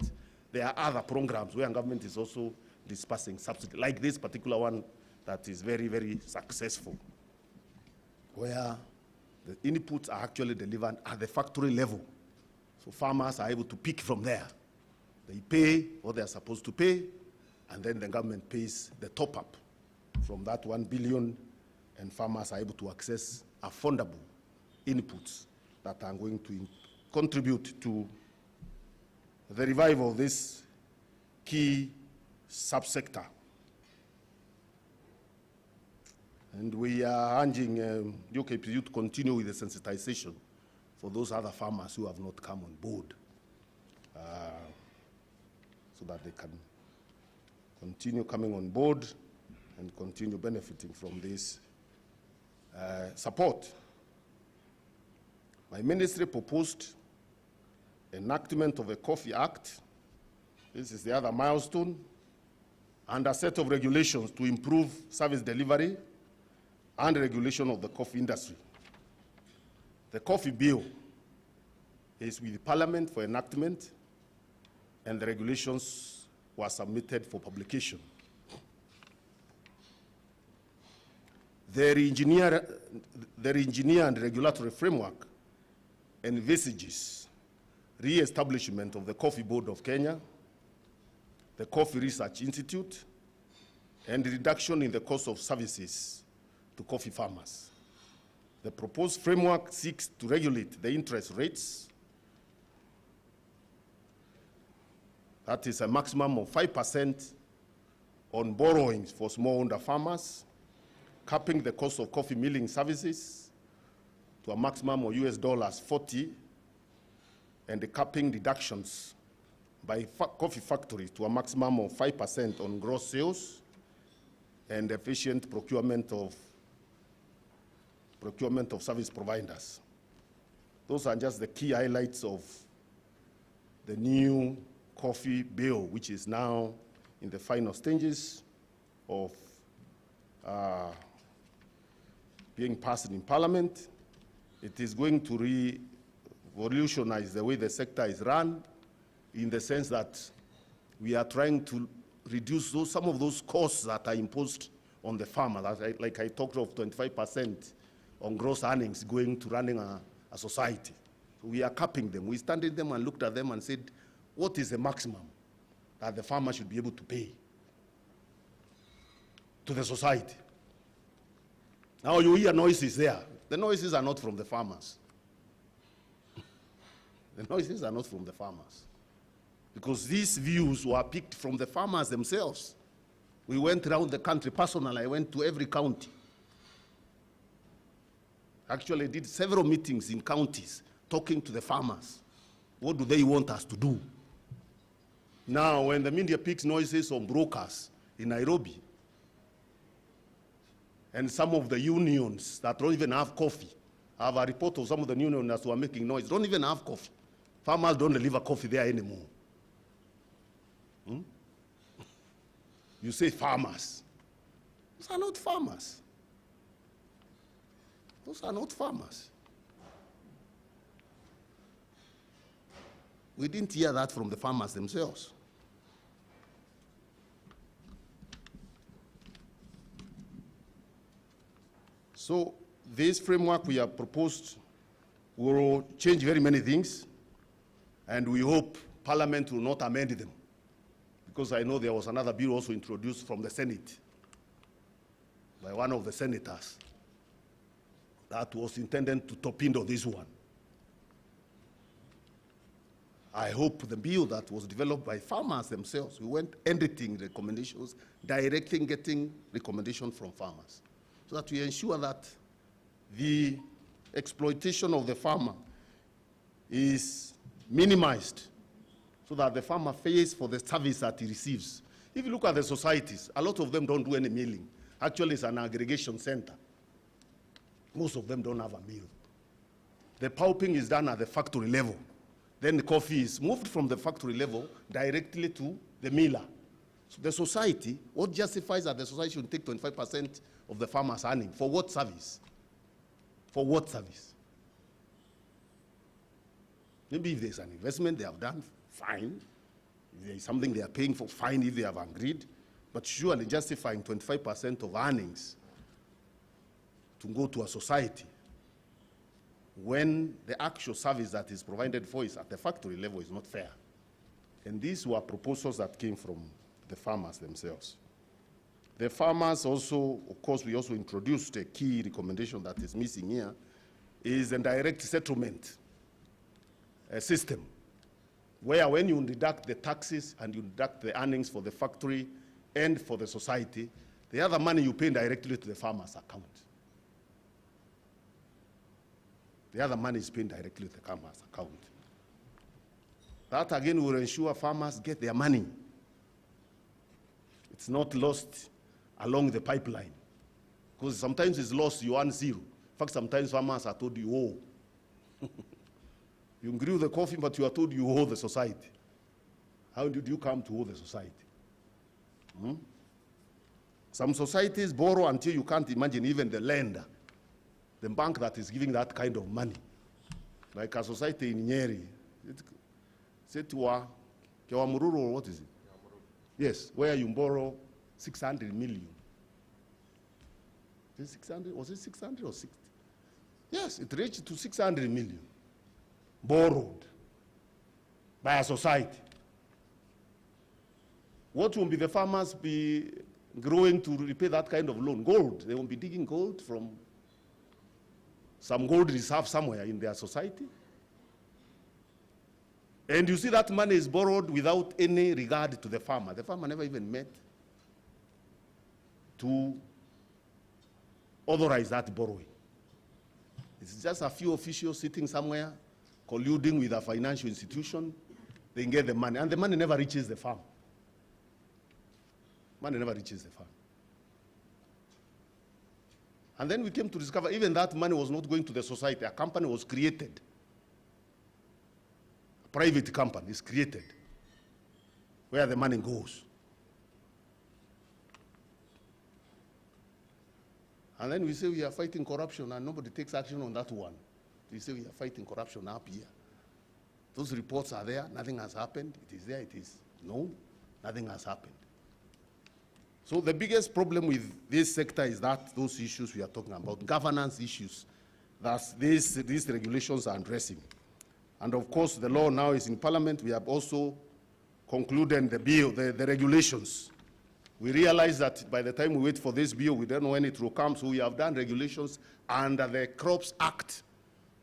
there are other programs where government is also dispersing subsidy, like this particular one that is very, very successful, where the inputs are actually delivered at the factory level. So farmers are able to pick from there They pay what they're supposed to pay, and then the government pays the top-up from that 1 billion, and farmers are able to access affordable inputs that are going to contribute to the revival of this key subsector. And we are urging the UKPU to continue with the sensitization for those other farmers who have not come on board, so that they can continue coming on board and continue benefiting from this support. My ministry proposed enactment of a Coffee Act. This is the other milestone, and a set of regulations to improve service delivery and regulation of the coffee industry. The coffee bill is with Parliament for enactment, and the regulations were submitted for publication. The re-engineer and regulatory framework envisages re-establishment of the Coffee Board of Kenya, the Coffee Research Institute, and reduction in the cost of services to coffee farmers. The proposed framework seeks to regulate the interest rates. That is a maximum of 5% on borrowings for smallholder farmers, capping the cost of coffee milling services to a maximum of $40, and capping deductions by coffee factories to a maximum of 5% on gross sales, and efficient procurement of service providers. Those are just the key highlights of the new coffee bill, which is now in the final stages of being passed in Parliament. It is going to revolutionize the way the sector is run, in the sense that we are trying to reduce some of those costs that are imposed on the farmer. Like I talked of 25% on gross earnings going to running a society. So we are capping them. We studied them and looked at them and said, what is the maximum that the farmer should be able to pay to the society? Now you hear noises there. The noises are not from the farmers. The noises are not from the farmers. Because these views were picked from the farmers themselves. We went around the country. Personally, I went to every county. Actually, I did several meetings in counties talking to the farmers. What do they want us to do? Now, when the media picks noises on brokers in Nairobi, and some of the unions that don't even have coffee, I have a report of some of the unions who are making noise, don't even have coffee. Farmers don't deliver coffee there anymore. You say farmers. Those are not farmers. Those are not farmers. We didn't hear that from the farmers themselves. So this framework we have proposed will change very many things, and we hope Parliament will not amend them, because I know there was another bill also introduced from the Senate by one of the senators that was intended to torpedo this one. I hope the bill that was developed by farmers themselves, we went editing recommendations, directing, getting recommendations from farmers, so that we ensure that the exploitation of the farmer is minimized, so that the farmer pays for the service that he receives. If you look at the societies, a lot of them don't do any milling. Actually, it's an aggregation center. Most of them don't have a mill. The pulping is done at the factory level. Then the coffee is moved from the factory level directly to the miller. So the society, what justifies that the society should take 25% of the farmer's earning? For what service? For what service? Maybe if there's an investment they have done, fine. If there is something they are paying for, fine if they have agreed. But surely justifying 25% of earnings to go to a society when the actual service that is provided for is at the factory level is not fair. And these were proposals that came from the farmers themselves. The farmers also, of course, we also introduced a key recommendation that is missing here, is a direct settlement system, where when you deduct the taxes and you deduct the earnings for the factory and for the society, the other money you pay directly to the farmer's account. The other money is paid directly to the farmer's account. That again will ensure farmers get their money. It's not lost along the pipeline. Because sometimes it's lost, you earn zero. In fact, sometimes farmers are told you owe. You grew the coffee, but you are told you owe the society. How did you come to owe the society? Some societies borrow until you can't imagine even the lender, the bank that is giving that kind of money. Like a society in Nyeri. Setua, Kewamururu, what is it? Yes, where you borrow 600 million. Is it 600? Was it 600 or 60? Yes, it reached to 600 million. Borrowed by a society. What will be the farmers be growing to repay that kind of loan? Gold. They will be digging gold from some gold reserve somewhere in their society. And you see that money is borrowed without any regard to the farmer. The farmer never even met to authorize that borrowing. It's just a few officials sitting somewhere, colluding with a financial institution. They get the money, and the money never reaches the farm. Money never reaches the farm. And then we came to discover even that money was not going to the society. A company was created. A private company is created where the money goes. And then we say we are fighting corruption and nobody takes action on that one. We say we are fighting corruption up here. Those reports are there, nothing has happened. It is there, it is known, nothing has happened. So the biggest problem with this sector is that those issues we are talking about, governance issues, that these regulations are addressing. And of course, the law now is in Parliament. We have also concluded the bill, the regulations. We realize that by the time we wait for this bill, we don't know when it will come, so we have done regulations under the Crops Act,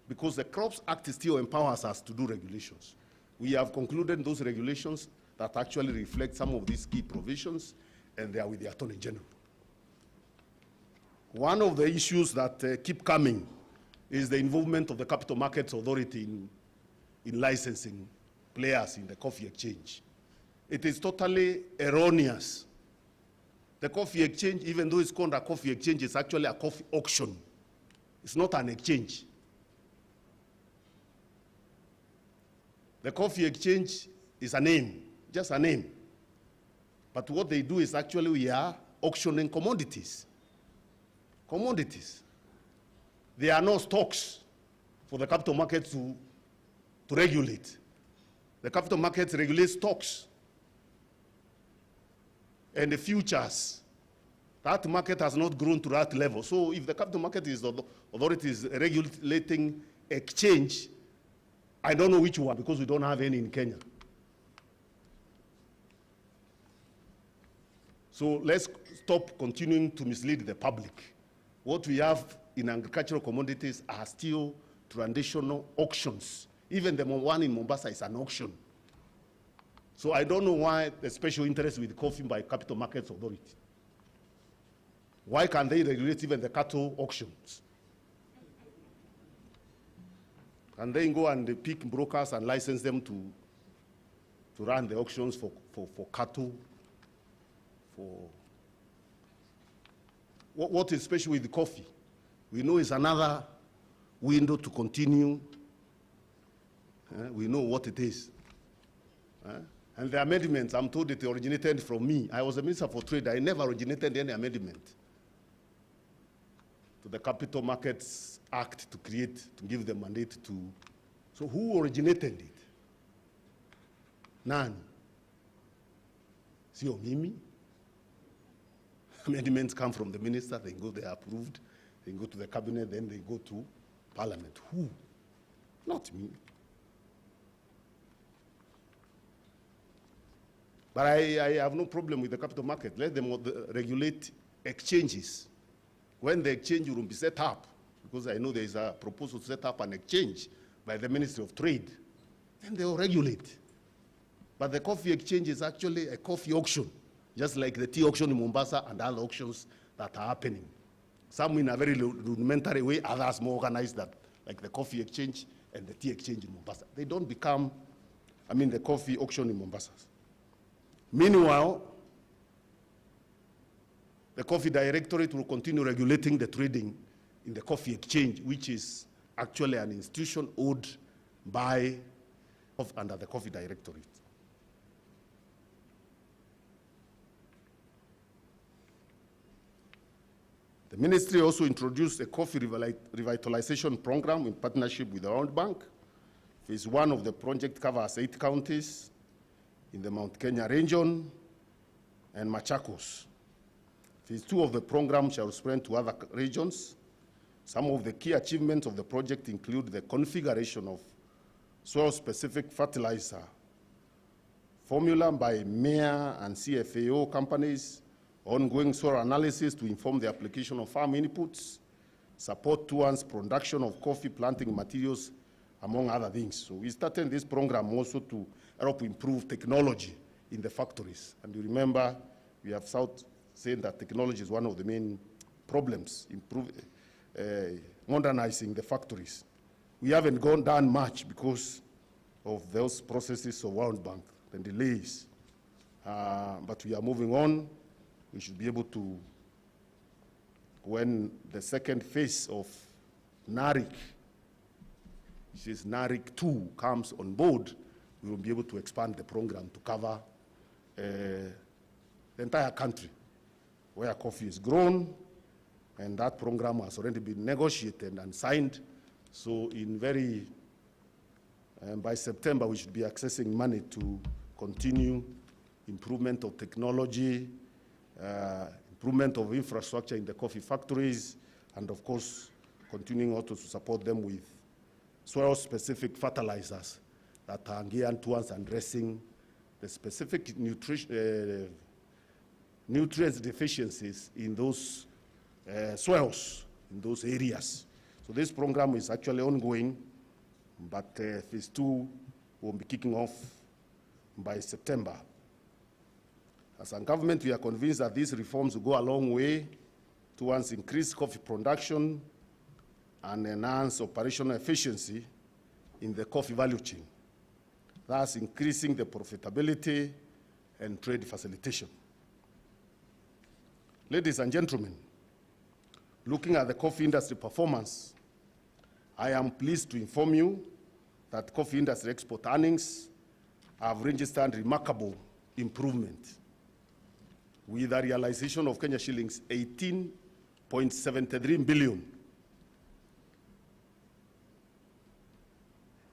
because the Crops Act still empowers us to do regulations. We have concluded those regulations that actually reflect some of these key provisions, and they are with the Attorney General. One of the issues that keep coming is the involvement of the Capital Markets Authority in licensing players in the coffee exchange. It is totally erroneous. The coffee exchange, even though it's called a coffee exchange, is actually a coffee auction. It's not an exchange. The coffee exchange is a name, just a name. But what they do is actually we are auctioning commodities. Commodities. There are no stocks for the capital market to regulate. The capital markets regulate stocks and the futures. That market has not grown to that level. So if the capital market is the authority is regulating exchange, I don't know which one, because we don't have any in Kenya. So let's stop continuing to mislead the public. What we have in agricultural commodities are still traditional auctions. Even the one in Mombasa is an auction. So I don't know why the special interest with coffee by Capital Markets Authority. Why can't they regulate even the cattle auctions? Can they go and pick brokers and license them to run the auctions for cattle? What is special with the coffee? We know it's another window to continue. We know what it is. And the amendments, I'm told it originated from me. I was a Minister for Trade. I never originated any amendment to the Capital Markets Act to give the mandate to. So who originated it? None. Sio mimi. Amendments come from the minister, they go, they are approved, they go to the cabinet, then they go to Parliament. Who? Not me. But I have no problem with the capital market. Let them regulate exchanges. When the exchange will be set up, because I know there is a proposal to set up an exchange by the Ministry of Trade, then they will regulate. But the coffee exchange is actually a coffee auction, just like the tea auction in Mombasa and other auctions that are happening. Some in a very rudimentary way, others more organized, that, like the coffee exchange and the tea exchange in Mombasa. They don't become, the coffee auction in Mombasa. Meanwhile, the Coffee Directorate will continue regulating the trading in the coffee exchange, which is actually an institution owned by under the Coffee Directorate. The ministry also introduced a coffee revitalization program in partnership with the World Bank. Phase 1 of the project covers 8 counties in the Mount Kenya region and Machakos. Phase 2 of the program shall spread to other regions. Some of the key achievements of the project include the configuration of soil-specific fertilizer formula by MEA and CFAO companies, ongoing soil analysis to inform the application of farm inputs, support towards production of coffee planting materials, among other things. So we started this program also to help improve technology in the factories. And you remember, we have said that technology is one of the main problems, modernizing the factories. We haven't done much because of those processes of World Bank, the delays. But we are moving on. We should be able to, when the second phase of NARIC, which is NARIC 2, comes on board, we will be able to expand the program to cover the entire country where coffee is grown, and that program has already been negotiated and signed. So by September, we should be accessing money to continue improvement of technology, improvement of infrastructure in the coffee factories, and of course, continuing also to support them with soil-specific fertilizers that are geared towards addressing the specific nutrients deficiencies in those soils, in those areas. So this program is actually ongoing, but phase 2 will be kicking off by September. As a government, we are convinced that these reforms will go a long way towards increased coffee production and enhance operational efficiency in the coffee value chain, thus increasing the profitability and trade facilitation. Ladies and gentlemen, looking at the coffee industry performance, I am pleased to inform you that coffee industry export earnings have registered remarkable improvement, with a realization of Kenya shillings 18.73 billion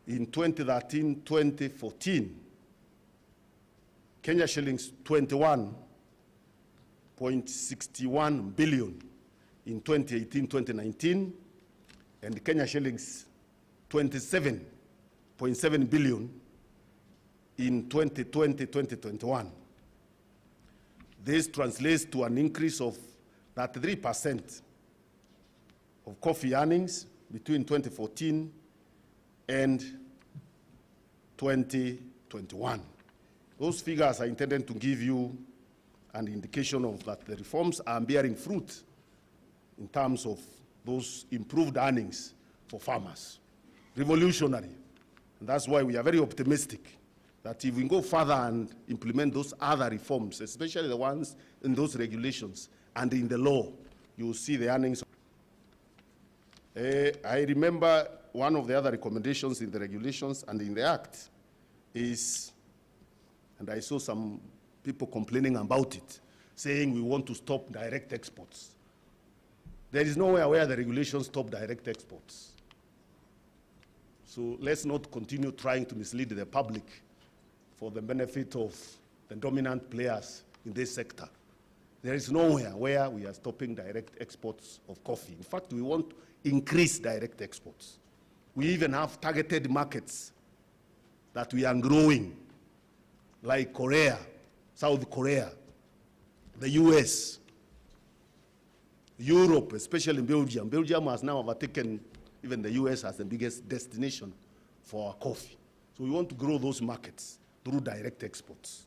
in 2013-2014, Kenya shillings 21.61 billion in 2018-2019, and Kenya shillings 27.7 billion in 2020-2021. This translates to an increase of 33% of coffee earnings between 2014 and 2021. Those figures are intended to give you an indication of that the reforms are bearing fruit in terms of those improved earnings for farmers. Revolutionary. And that's why we are very optimistic that if we go further and implement those other reforms, especially the ones in those regulations and in the law, you will see the earnings. I remember one of the other recommendations in the regulations and in the Act is, and I saw some people complaining about it, saying we want to stop direct exports. There is nowhere where the regulations stop direct exports. So let's not continue trying to mislead the public for the benefit of the dominant players in this sector. There is nowhere where we are stopping direct exports of coffee. In fact, we want to increase direct exports. We even have targeted markets that we are growing, like Korea, South Korea, the US, Europe, especially Belgium. Belgium has now overtaken even the US as the biggest destination for our coffee. So we want to grow those markets through direct exports.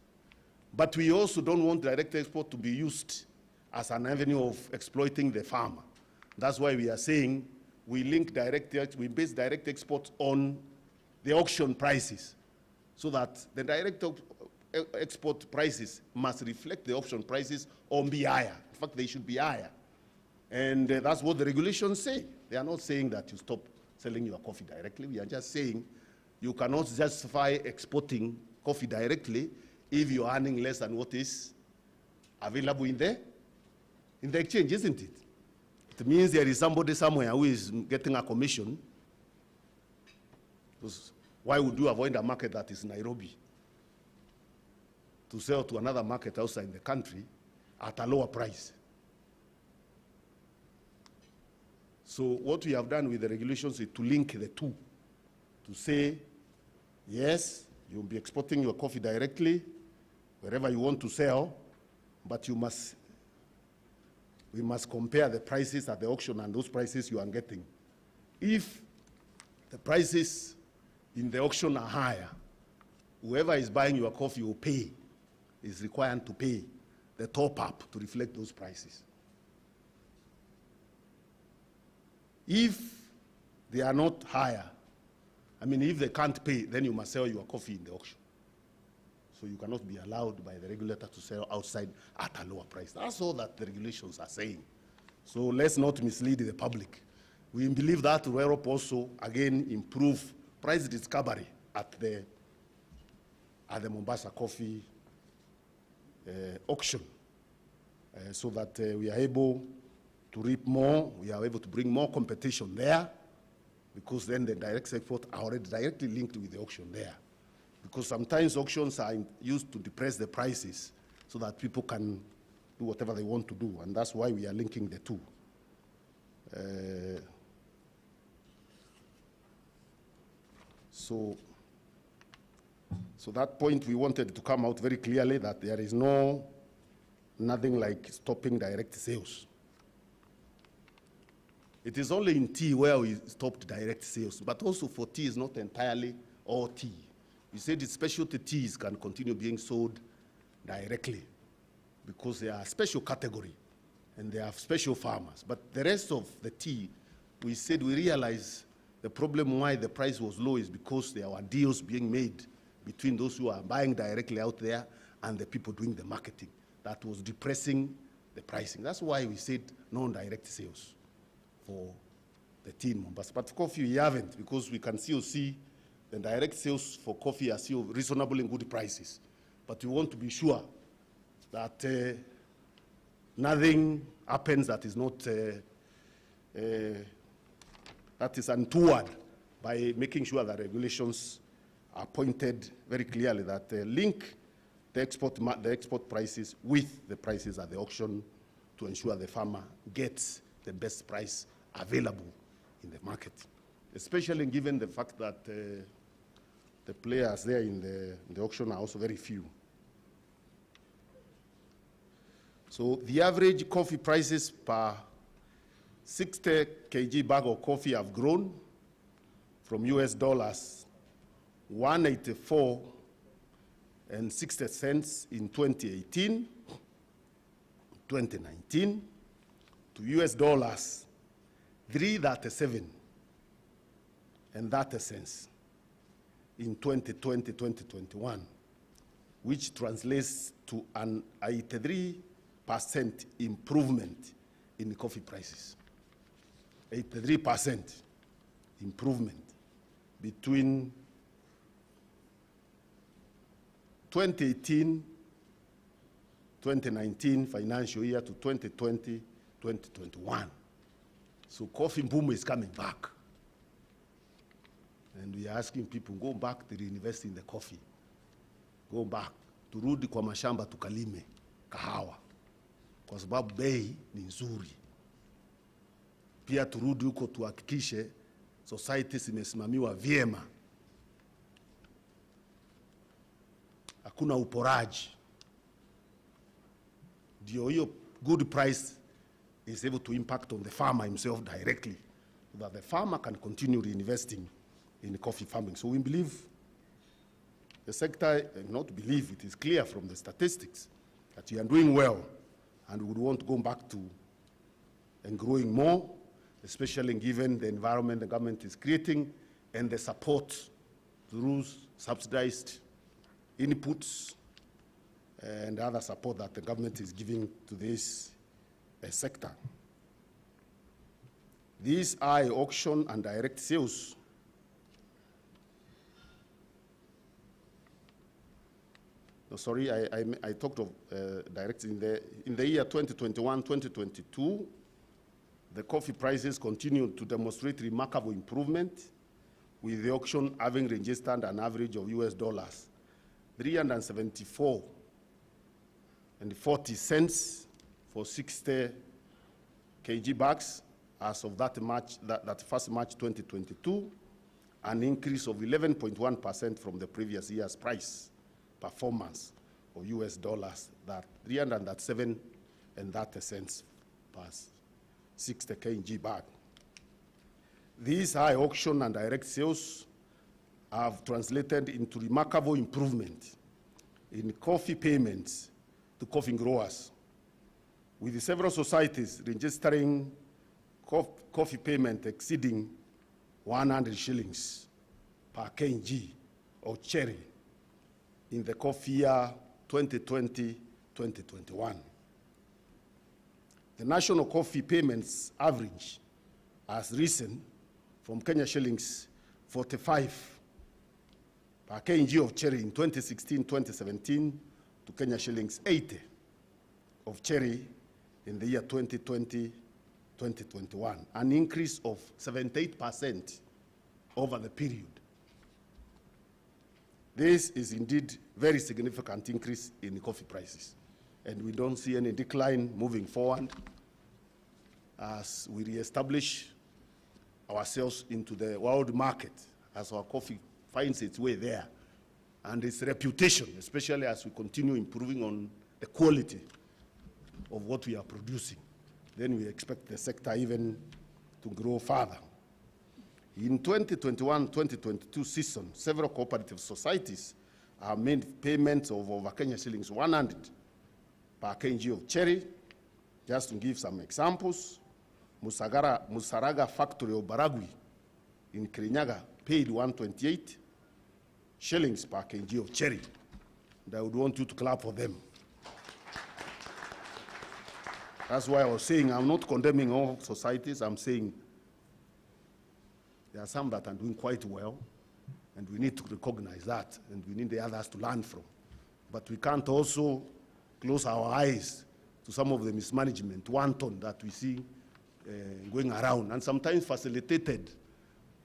But we also don't want direct export to be used as an avenue of exploiting the farmer. That's why we are saying we base direct exports on the auction prices, so that the direct export prices must reflect the auction prices or be higher. In fact, they should be higher. And that's what the regulations say. They are not saying that you stop selling your coffee directly. We are just saying you cannot justify exporting coffee directly if you're earning less than what is available in the exchange, isn't it? It means there is somebody somewhere who is getting a commission. Because why would you avoid a market that is Nairobi to sell to another market outside the country at a lower price? So what we have done with the regulations is to link the two, to say, yes, you'll be exporting your coffee directly wherever you want to sell, but we must compare the prices at the auction and those prices you are getting. If the prices in the auction are higher, whoever is buying your coffee will pay, is required to pay the top up to reflect those prices. If they are not higher, I mean, if they can't pay, then you must sell your coffee in the auction. So you cannot be allowed by the regulator to sell outside at a lower price. That's all that the regulations are saying. So let's not mislead the public. We believe that will help also, again, improve price discovery at the Mombasa coffee auction, so that we are able to reap more, we are able to bring more competition there, because then the direct export are already directly linked with the auction there. Because sometimes auctions are used to depress the prices so that people can do whatever they want to do, and that's why we are linking the two. So that point we wanted to come out very clearly, that there is nothing like stopping direct sales. It is only in tea where we stopped direct sales, but also for tea is not entirely all tea. We said that specialty teas can continue being sold directly because they are a special category and they have special farmers. But the rest of the tea, we said we realized the problem why the price was low is because there were deals being made between those who are buying directly out there and the people doing the marketing. That was depressing the pricing. That's why we said non-direct sales for the tea in Mombasa. But for coffee, we haven't, because we can still see the direct sales for coffee are still reasonable and good prices. But we want to be sure that nothing happens that is not, that is untoward, by making sure that regulations are pointed very clearly, that link the export prices with the prices at the auction to ensure the farmer gets the best price available in the market, especially given the fact that the players there in the auction are also very few. So the average coffee prices per 60 kg bag of coffee have grown from US dollars 184.60 in 2018, 2019, to US dollars 337.30 in 2020-2021, which translates to an 83% improvement in coffee prices. 83% improvement between 2018, 2019 financial year to 2020, 2021. So coffee boom is coming back. And we are asking people, go back to reinvest in the coffee. Go back. Turudi kwa mashamba tukalime kahawa, kwa sababu bei ni nzuri. Pia turudi huko tuhakikishe society zimesimamiwa vyema. Hakuna uporaji. the good price is able to impact on the farmer himself directly, so that the farmer can continue reinvesting in coffee farming. So we believe the sector, not believe, it is clear from the statistics that we are doing well, and we would want to go back to and growing more, especially given the environment the government is creating and the support through subsidized inputs and other support that the government is giving to this sector. These are auction and direct sales. No, sorry, I talked of direct. In the year 2021-2022, the coffee prices continued to demonstrate remarkable improvement, with the auction having registered an average of US dollars 374.40 for 60 kg bags as of that 1st March 2022, an increase of 11.1% from the previous year's price performance of US dollars, that 337.30 cents per 60 kg bag. These high auction and direct sales have translated into remarkable improvement in coffee payments to coffee growers, with several societies registering coffee payment exceeding 100 shillings per kg of cherry in the coffee year 2020-2021. The national coffee payments average has risen from Kenya shillings 45 per kg of cherry in 2016-2017 to Kenya shillings 80 of cherry in the year 2020-2021, an increase of 78% over the period. This is indeed very significant increase in coffee prices, and we don't see any decline moving forward as we reestablish ourselves into the world market, as our coffee finds its way there, and its reputation, especially as we continue improving on the quality of what we are producing. Then we expect the sector even to grow further. In 2021-2022 season, several cooperative societies have made payments of over Kenya shillings 100 per kg of cherry. Just to give some examples, Musaraga factory of Baragwi in Kirinyaga paid 128 shillings per kg of cherry. And I would want you to clap for them. That's why I was saying I'm not condemning all societies. I'm saying there are some that are doing quite well, and we need to recognize that, and we need the others to learn from. But we can't also close our eyes to some of the mismanagement, wanton, that we see going around, and sometimes facilitated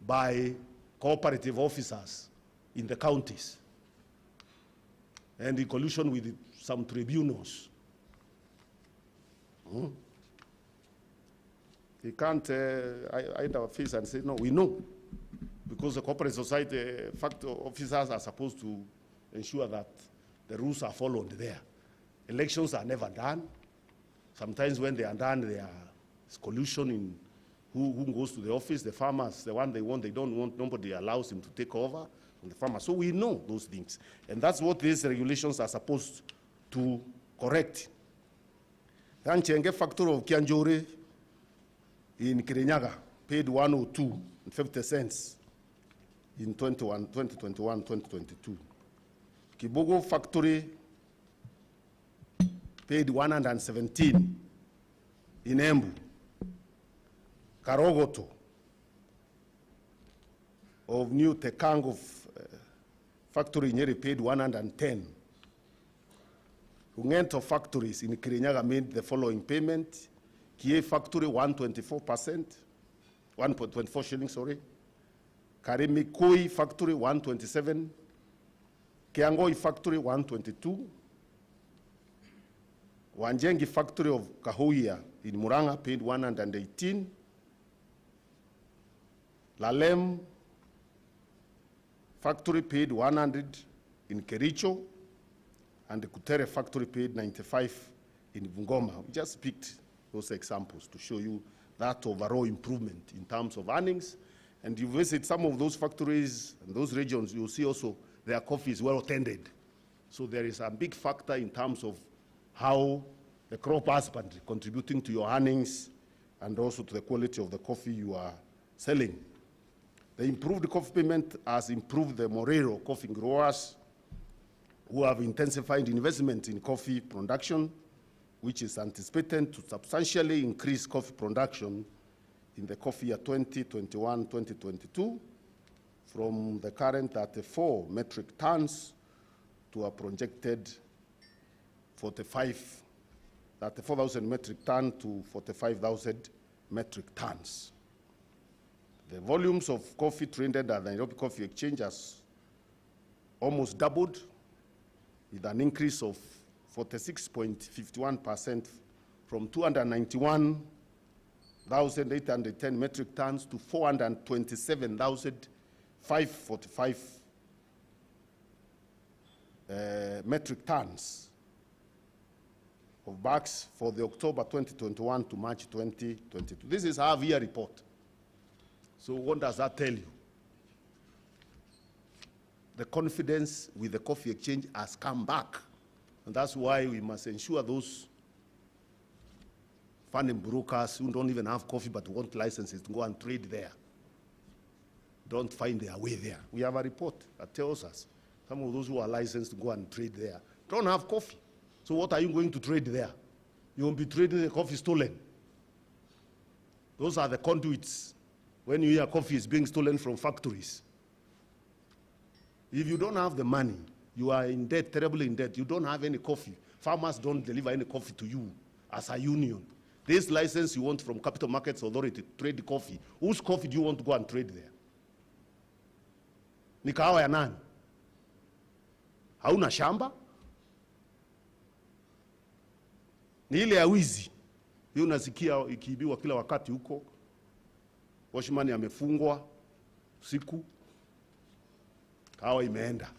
by cooperative officers in the counties, and in collusion with some tribunals. They can't hide our face and say, no, we know. Because the corporate society officers are supposed to ensure that the rules are followed there. Elections are never done. Sometimes when they are done, there is collusion in who goes to the office. The farmers, the one they want, they don't want, nobody allows him to take over from the farmers. So we know those things. And that's what these regulations are supposed to correct. The Chenge factory of Kianjore in Kirinyaga paid 102.50 cents in 2021-2022. Kibogo factory paid 117 in Embu. Karogoto of New Tekango factory in Nyeri paid 110. Ungento factories in Kirinyaga made the following payment. Kie factory 124%, 1.24 shillings, sorry. Karimikoi factory 127. Kiangoi factory 122. Wanjengi factory of Kahuia in Muranga paid 118. Lalem factory paid 100 in Kericho, and the Kutere factory paid 95 in Bungoma. We just picked those examples to show you that overall improvement in terms of earnings. And you visit some of those factories and those regions, you'll see also their coffee is well tended. So there is a big factor in terms of how the crop husbandry contributing to your earnings and also to the quality of the coffee you are selling. The improved coffee payment has improved the morale of coffee growers who have intensified investment in coffee production, which is anticipated to substantially increase coffee production in the coffee year 2021-2022 from the current 34 metric tons to a projected 34,000 metric tons to 45,000 metric tons. The volumes of coffee traded at the Nairobi Coffee Exchange has almost doubled, with an increase of 46.51% from 291,810 metric tons to 427,545 metric tons of bags for the October 2021 to March 2022. This is our half-year report. So what does that tell you? The confidence with the coffee exchange has come back. And that's why we must ensure those funding brokers who don't even have coffee but want licenses to go and trade there don't find their way there. We have a report that tells us some of those who are licensed to go and trade there don't have coffee. So what are you going to trade there? You will be trading the coffee stolen. Those are the conduits when you hear coffee is being stolen from factories. If you don't have the money, you are in debt, terribly in debt. You don't have any coffee. Farmers don't deliver any coffee to you as a union. This license you want from Capital Markets Authority to trade the coffee. Whose coffee do you want to go and trade there? Ni kahawa ya nani? Hauna shamba? Ni ile ya wizi. Hiyo unasikia ikiibiwa kila wakati huko. Washimani amefungwa siku. Kahawa imeenda.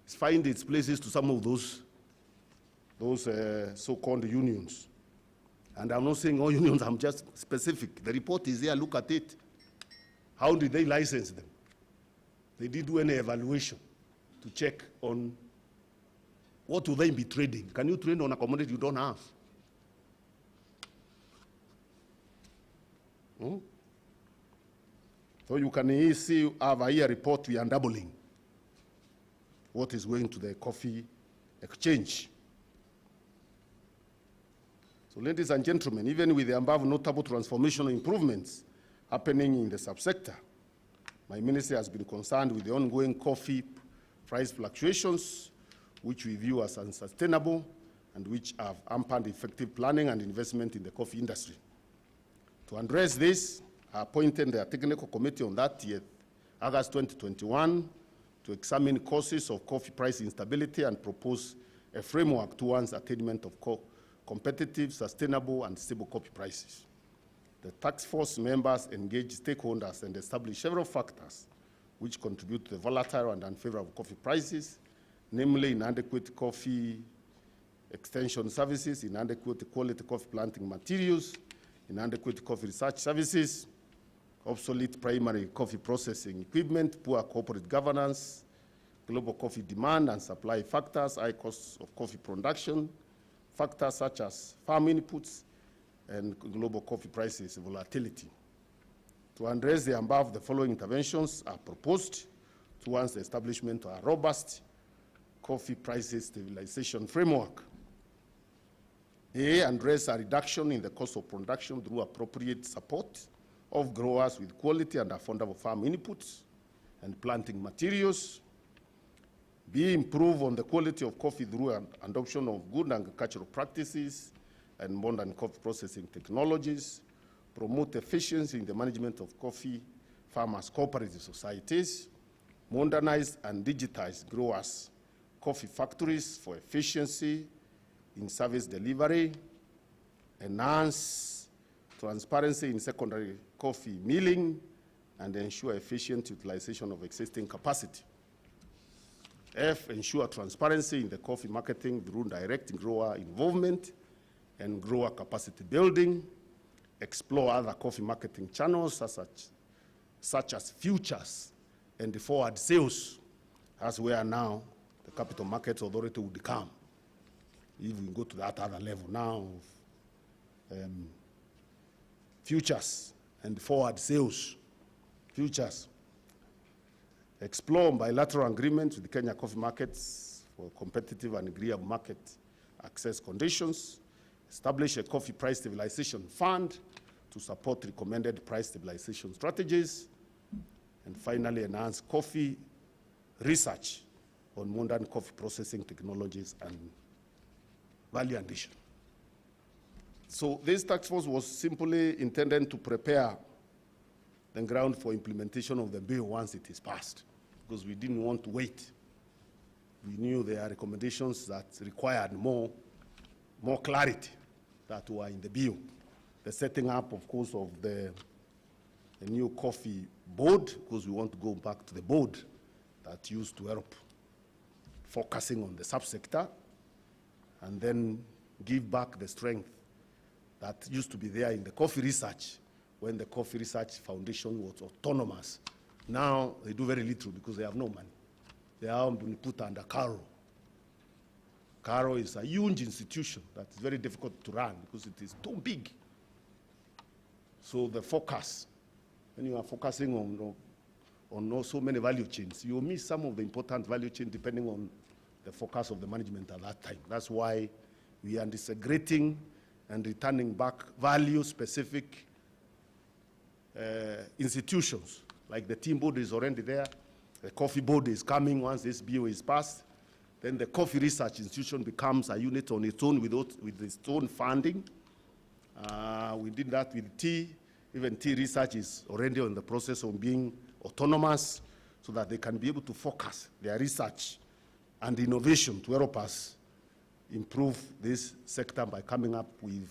It's find its places to some of those so-called unions. And I'm not saying all unions, I'm just specific. The report is there, look at it. How did they license them? They did do any evaluation to check on what will they be trading. Can you trade on a commodity you don't have? So you can see our year report, we are doubling what is going to the coffee exchange. So ladies and gentlemen, even with the above notable transformational improvements happening in the subsector, my ministry has been concerned with the ongoing coffee price fluctuations, which we view as unsustainable and which have hampered effective planning and investment in the coffee industry. To address this, I appointed a technical committee on 30th August 2021 to examine causes of coffee price instability and propose a framework towards attainment of competitive, sustainable, and stable coffee prices. The task force members engaged stakeholders and established several factors which contribute to the volatile and unfavorable coffee prices, namely inadequate coffee extension services, inadequate quality coffee planting materials, inadequate coffee research services, obsolete primary coffee processing equipment, poor corporate governance, global coffee demand and supply factors, high costs of coffee production, factors such as farm inputs, and global coffee prices volatility. To address the above, the following interventions are proposed towards the establishment of a robust coffee prices stabilization framework. A, address a reduction in the cost of production through appropriate support of growers with quality and affordable farm inputs and planting materials. B, improve on the quality of coffee through an adoption of good agricultural practices and modern coffee processing technologies. Promote efficiency in the management of coffee farmers' cooperative societies. Modernize and digitize growers' coffee factories for efficiency in service delivery. Enhance transparency in secondary coffee milling and ensure efficient utilization of existing capacity. F, ensure transparency in the coffee marketing through direct grower involvement and grower capacity building, explore other coffee marketing channels such as futures and the forward sales, as where now the Capital Markets Authority would come. If we go to that other level now of futures and forward sales, futures. Explore bilateral agreements with the Kenya coffee markets for competitive and agreeable market access conditions. Establish a coffee price stabilization fund to support recommended price stabilization strategies. And finally, enhance coffee research on modern coffee processing technologies and value addition. So this task force was simply intended to prepare the ground for implementation of the bill once it is passed, because we didn't want to wait. We knew there are recommendations that required more clarity that were in the bill. The setting up, of course, of the new coffee board, because we want to go back to the board that used to help focusing on the subsector, and then give back the strength that used to be there in the coffee research when the Coffee Research Foundation was autonomous. Now they do very little because they have no money. They have been put under CARO. CARO is a huge institution that is very difficult to run because it is too big. So the focus, when you are focusing on so many value chains, you miss some of the important value chains depending on the focus of the management at that time. That's why we are integrating and returning back value-specific institutions, like the team board is already there, the coffee board is coming once this bill is passed, then the coffee research institution becomes a unit on its own with its own funding. We did that with tea. Even tea research is already in the process of being autonomous so that they can be able to focus their research and innovation to help us improve this sector by coming up with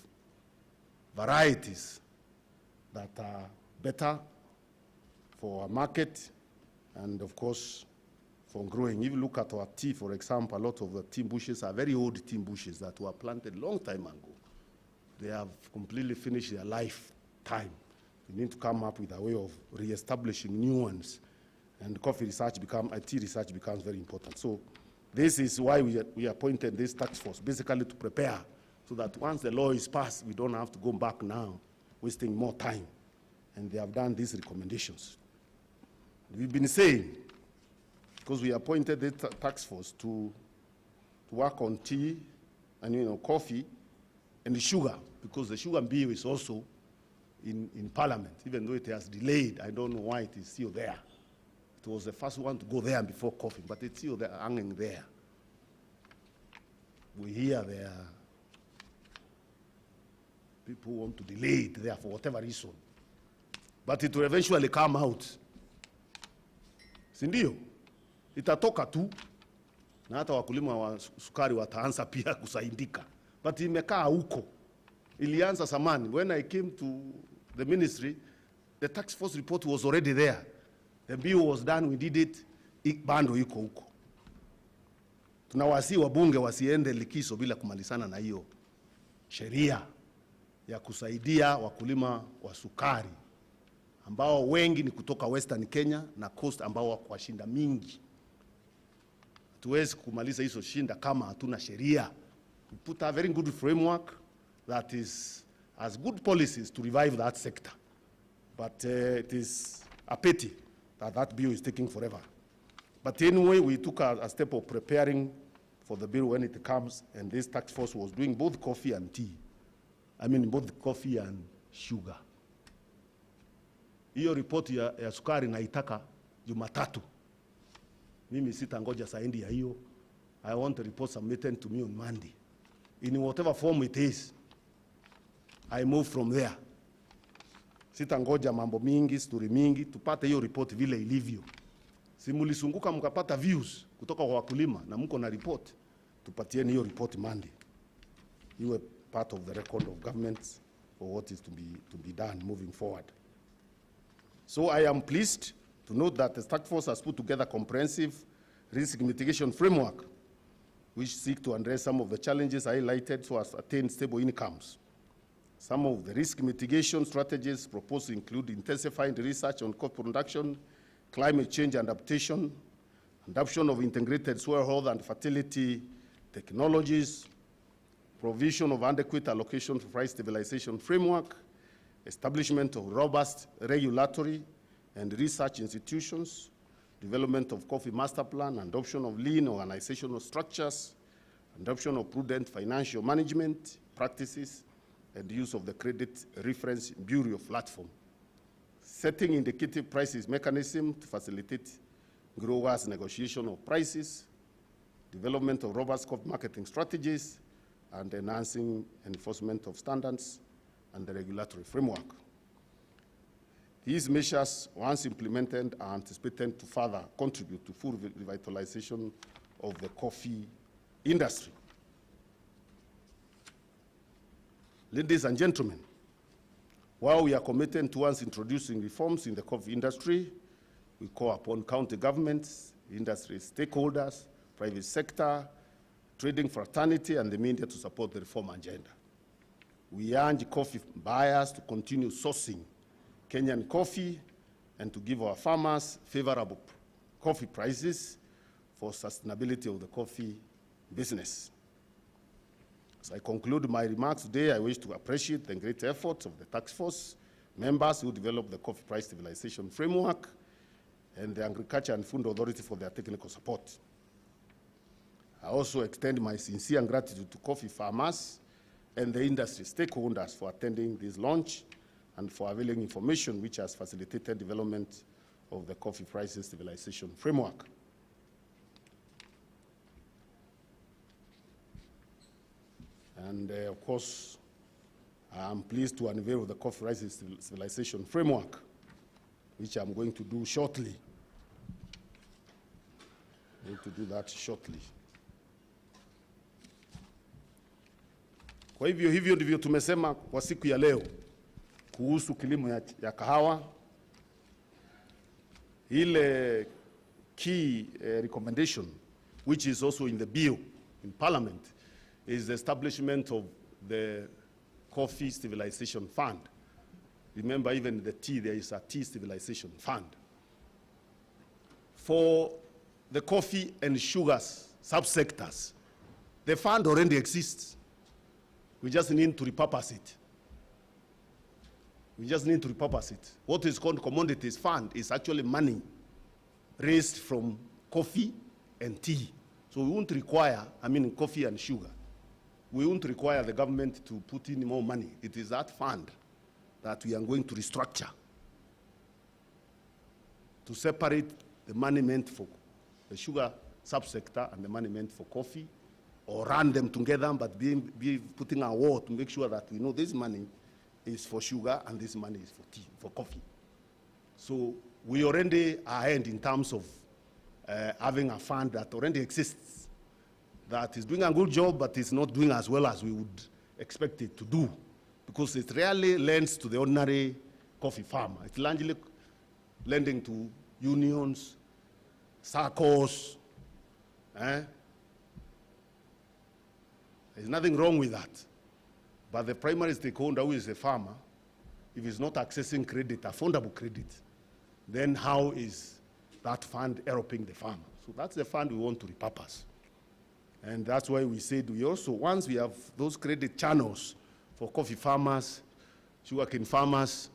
varieties that are better for our market and, of course, for growing. If you look at our tea, for example, a lot of the tea bushes are very old tea bushes that were planted a long time ago. They have completely finished their lifetime. We need to come up with a way of re-establishing new ones, and tea research becomes very important. So this is why we appointed this task force, basically to prepare so that once the law is passed, we don't have to go back now, wasting more time. And they have done these recommendations. We've been saying, because we appointed the task force to work on tea and coffee and the sugar, because the sugar bill is also in Parliament, even though it has delayed. I don't know why it is still there. It was the first one to go there before coffee, but it's still there, hanging there. We hear there are people who want to delay it there for whatever reason. But it will eventually come out. Sindio? Itatoka tu, na hata wakulima wa sukari wataanza pia kusaidika. But imekaa huko. Ilianza zamani. When I came to the ministry, the task force report was already there. The bill was done, we did it, bando iko huko. Tunawasi wabunge wasiende likizo bila kumalizana na hiyo sheria ya kusaidia wakulima wa sukari, ambao wengi ni kutoka Western Kenya na Coast ambao wako kwa shinda mingi. Hatuwezi kumaliza hizo shinda kama hatuna sheria. We put a very good framework that has good policies to revive that sector. But it is a pity that bill is taking forever. But anyway, we took a step of preparing for the bill when it comes, and this task force was doing both coffee and tea. I mean, both coffee and sugar. Hiyo report ya sukari naitaka Jumatatu. Mimi sitangoja saindi ya hiyo. I want the report submitted to me on Monday. In whatever form it is, I move from there. Sitangoja mambo mingi, story mingi, tupate hiyo report vile ilivyo. Simulisunguka mkapata views kutoka kwa wakulima na mko na report, tupatieni hiyo report Monday. Iwe part of the record of government for what is to be done moving forward. So I am pleased to note that the task force has put together a comprehensive risk mitigation framework which seek to address some of the challenges highlighted so as to attain stable incomes. Some of the risk mitigation strategies proposed include intensifying the research on coffee production, climate change adaptation, adoption of integrated soil health and fertility technologies, provision of adequate allocation for price stabilization framework, establishment of robust regulatory and research institutions, development of coffee master plan, adoption of lean organizational structures, adoption of prudent financial management practices, and use of the credit reference bureau platform, setting indicative prices mechanism to facilitate growers' negotiation of prices, development of robust coffee marketing strategies, and enhancing enforcement of standards and the regulatory framework. These measures, once implemented, are anticipated to further contribute to full revitalization of the coffee industry. Ladies and gentlemen, while we are committed towards introducing reforms in the coffee industry, we call upon county governments, industry stakeholders, private sector, trading fraternity, and the media to support the reform agenda. We urge coffee buyers to continue sourcing Kenyan coffee and to give our farmers favorable coffee prices for sustainability of the coffee business. As I conclude my remarks today, I wish to appreciate the great efforts of the task force members who developed the coffee price stabilization framework and the Agriculture and Food Authority for their technical support. I also extend my sincere gratitude to coffee farmers and the industry stakeholders for attending this launch and for availing information which has facilitated development of the coffee prices stabilization framework. And of course, I'm pleased to unveil the coffee prices stabilization framework, which I'm going to do shortly. I'm going to do that shortly. Kwa hivyo ndivyo tumesema kwa siku ya leo kuhusu kilimo ya kahawa. Ile key recommendation, which is also in the bill in Parliament, is the establishment of the Coffee Stabilization Fund. Remember, even the tea, there is a tea stabilization fund. For the coffee and sugars subsectors, the fund already exists. We just need to repurpose it. We just need to repurpose it. What is called commodities fund is actually money raised from coffee and tea. So we won't require, coffee and sugar. We won't require the government to put in more money. It is that fund that we are going to restructure to separate the money meant for the sugar subsector and the money meant for coffee, or run them together, but be putting a war to make sure that we know this money is for sugar and this money is for tea, for coffee. So we already are ahead in terms of having a fund that already exists, that is doing a good job, but is not doing as well as we would expect it to do, because it rarely lends to the ordinary coffee farmer. It's largely lending to unions, SACCOs. There's nothing wrong with that. But the primary stakeholder, who is a farmer, if he's not accessing credit, affordable credit, then how is that fund helping the farmer? So that's the fund we want to repurpose. And that's why we said we also, once we have those credit channels for coffee farmers, sugarcane farmers,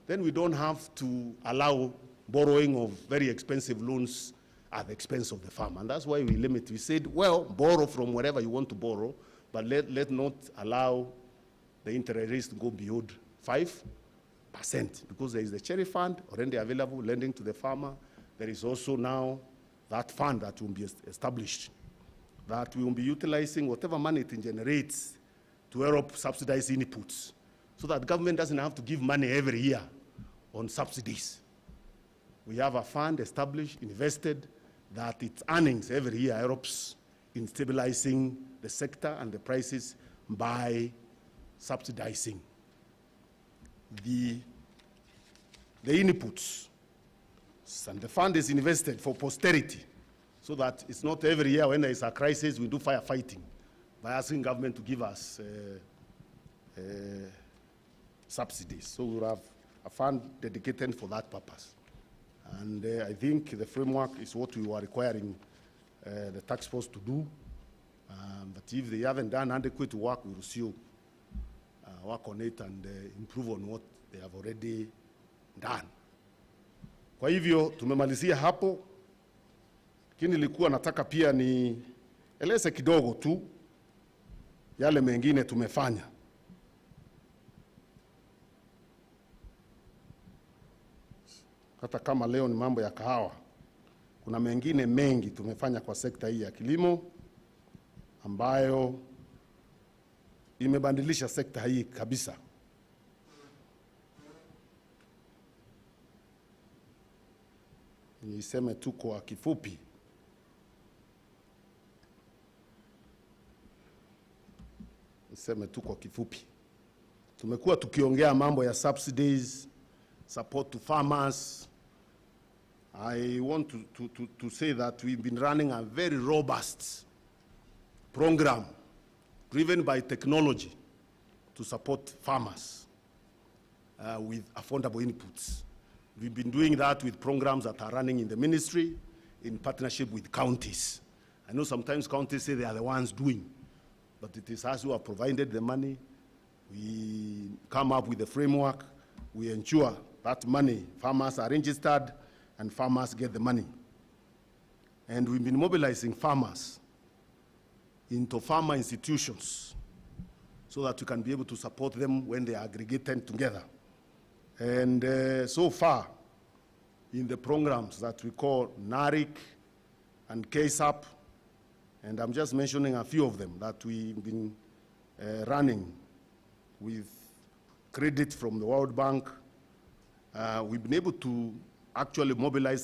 then we don't have to allow borrowing of very expensive loans at the expense of the farmer. And that's why we limit. We said, well, borrow from wherever you want to borrow, but let not allow the interest rates to go beyond 5%, because there is the cherry fund already available, lending to the farmer. There is also now that fund that will be established, that we will be utilizing whatever money it generates to help subsidize inputs, so that government doesn't have to give money every year on subsidies. We have a fund established, invested, that its earnings every year helps in stabilizing the sector and the prices by subsidizing the inputs. And the fund is invested for posterity. so that it's not every year when there is a crisis we do firefighting by asking government to give us subsidies. So we'll have a fund dedicated for that purpose. And I think the framework is what we were requiring the task force to do. But if they haven't done adequate work, we will still work on it and improve on what they have already done. Kwa hivyo tumemalizia hapo, lakini nilikuwa nataka pia nieleze kidogo tu yale mengine tumefanya. Hata kama leo ni mambo ya kahawa, kuna mengine mengi tumefanya kwa sekta hii ya kilimo ambayo imebadilisha sekta hii kabisa. Niseme tu kwa kifupi. Tumekuwa tukiongea mambo ya subsidies, support to farmers. I want to say that we've been running a very robust program driven by technology to support farmers with affordable inputs. We've been doing that with programs that are running in the ministry in partnership with counties. I know sometimes counties say they are the ones doing, but it is us who have provided the money. We come up with the framework. We ensure that money, farmers are registered and farmers get the money. And we've been mobilizing farmers into farmer institutions so that we can be able to support them when they are aggregated together. And so far, in the programs that we call NARIC and KSAP, and I'm just mentioning a few of them that we've been running with credit from the World Bank, we've been able to actually mobilize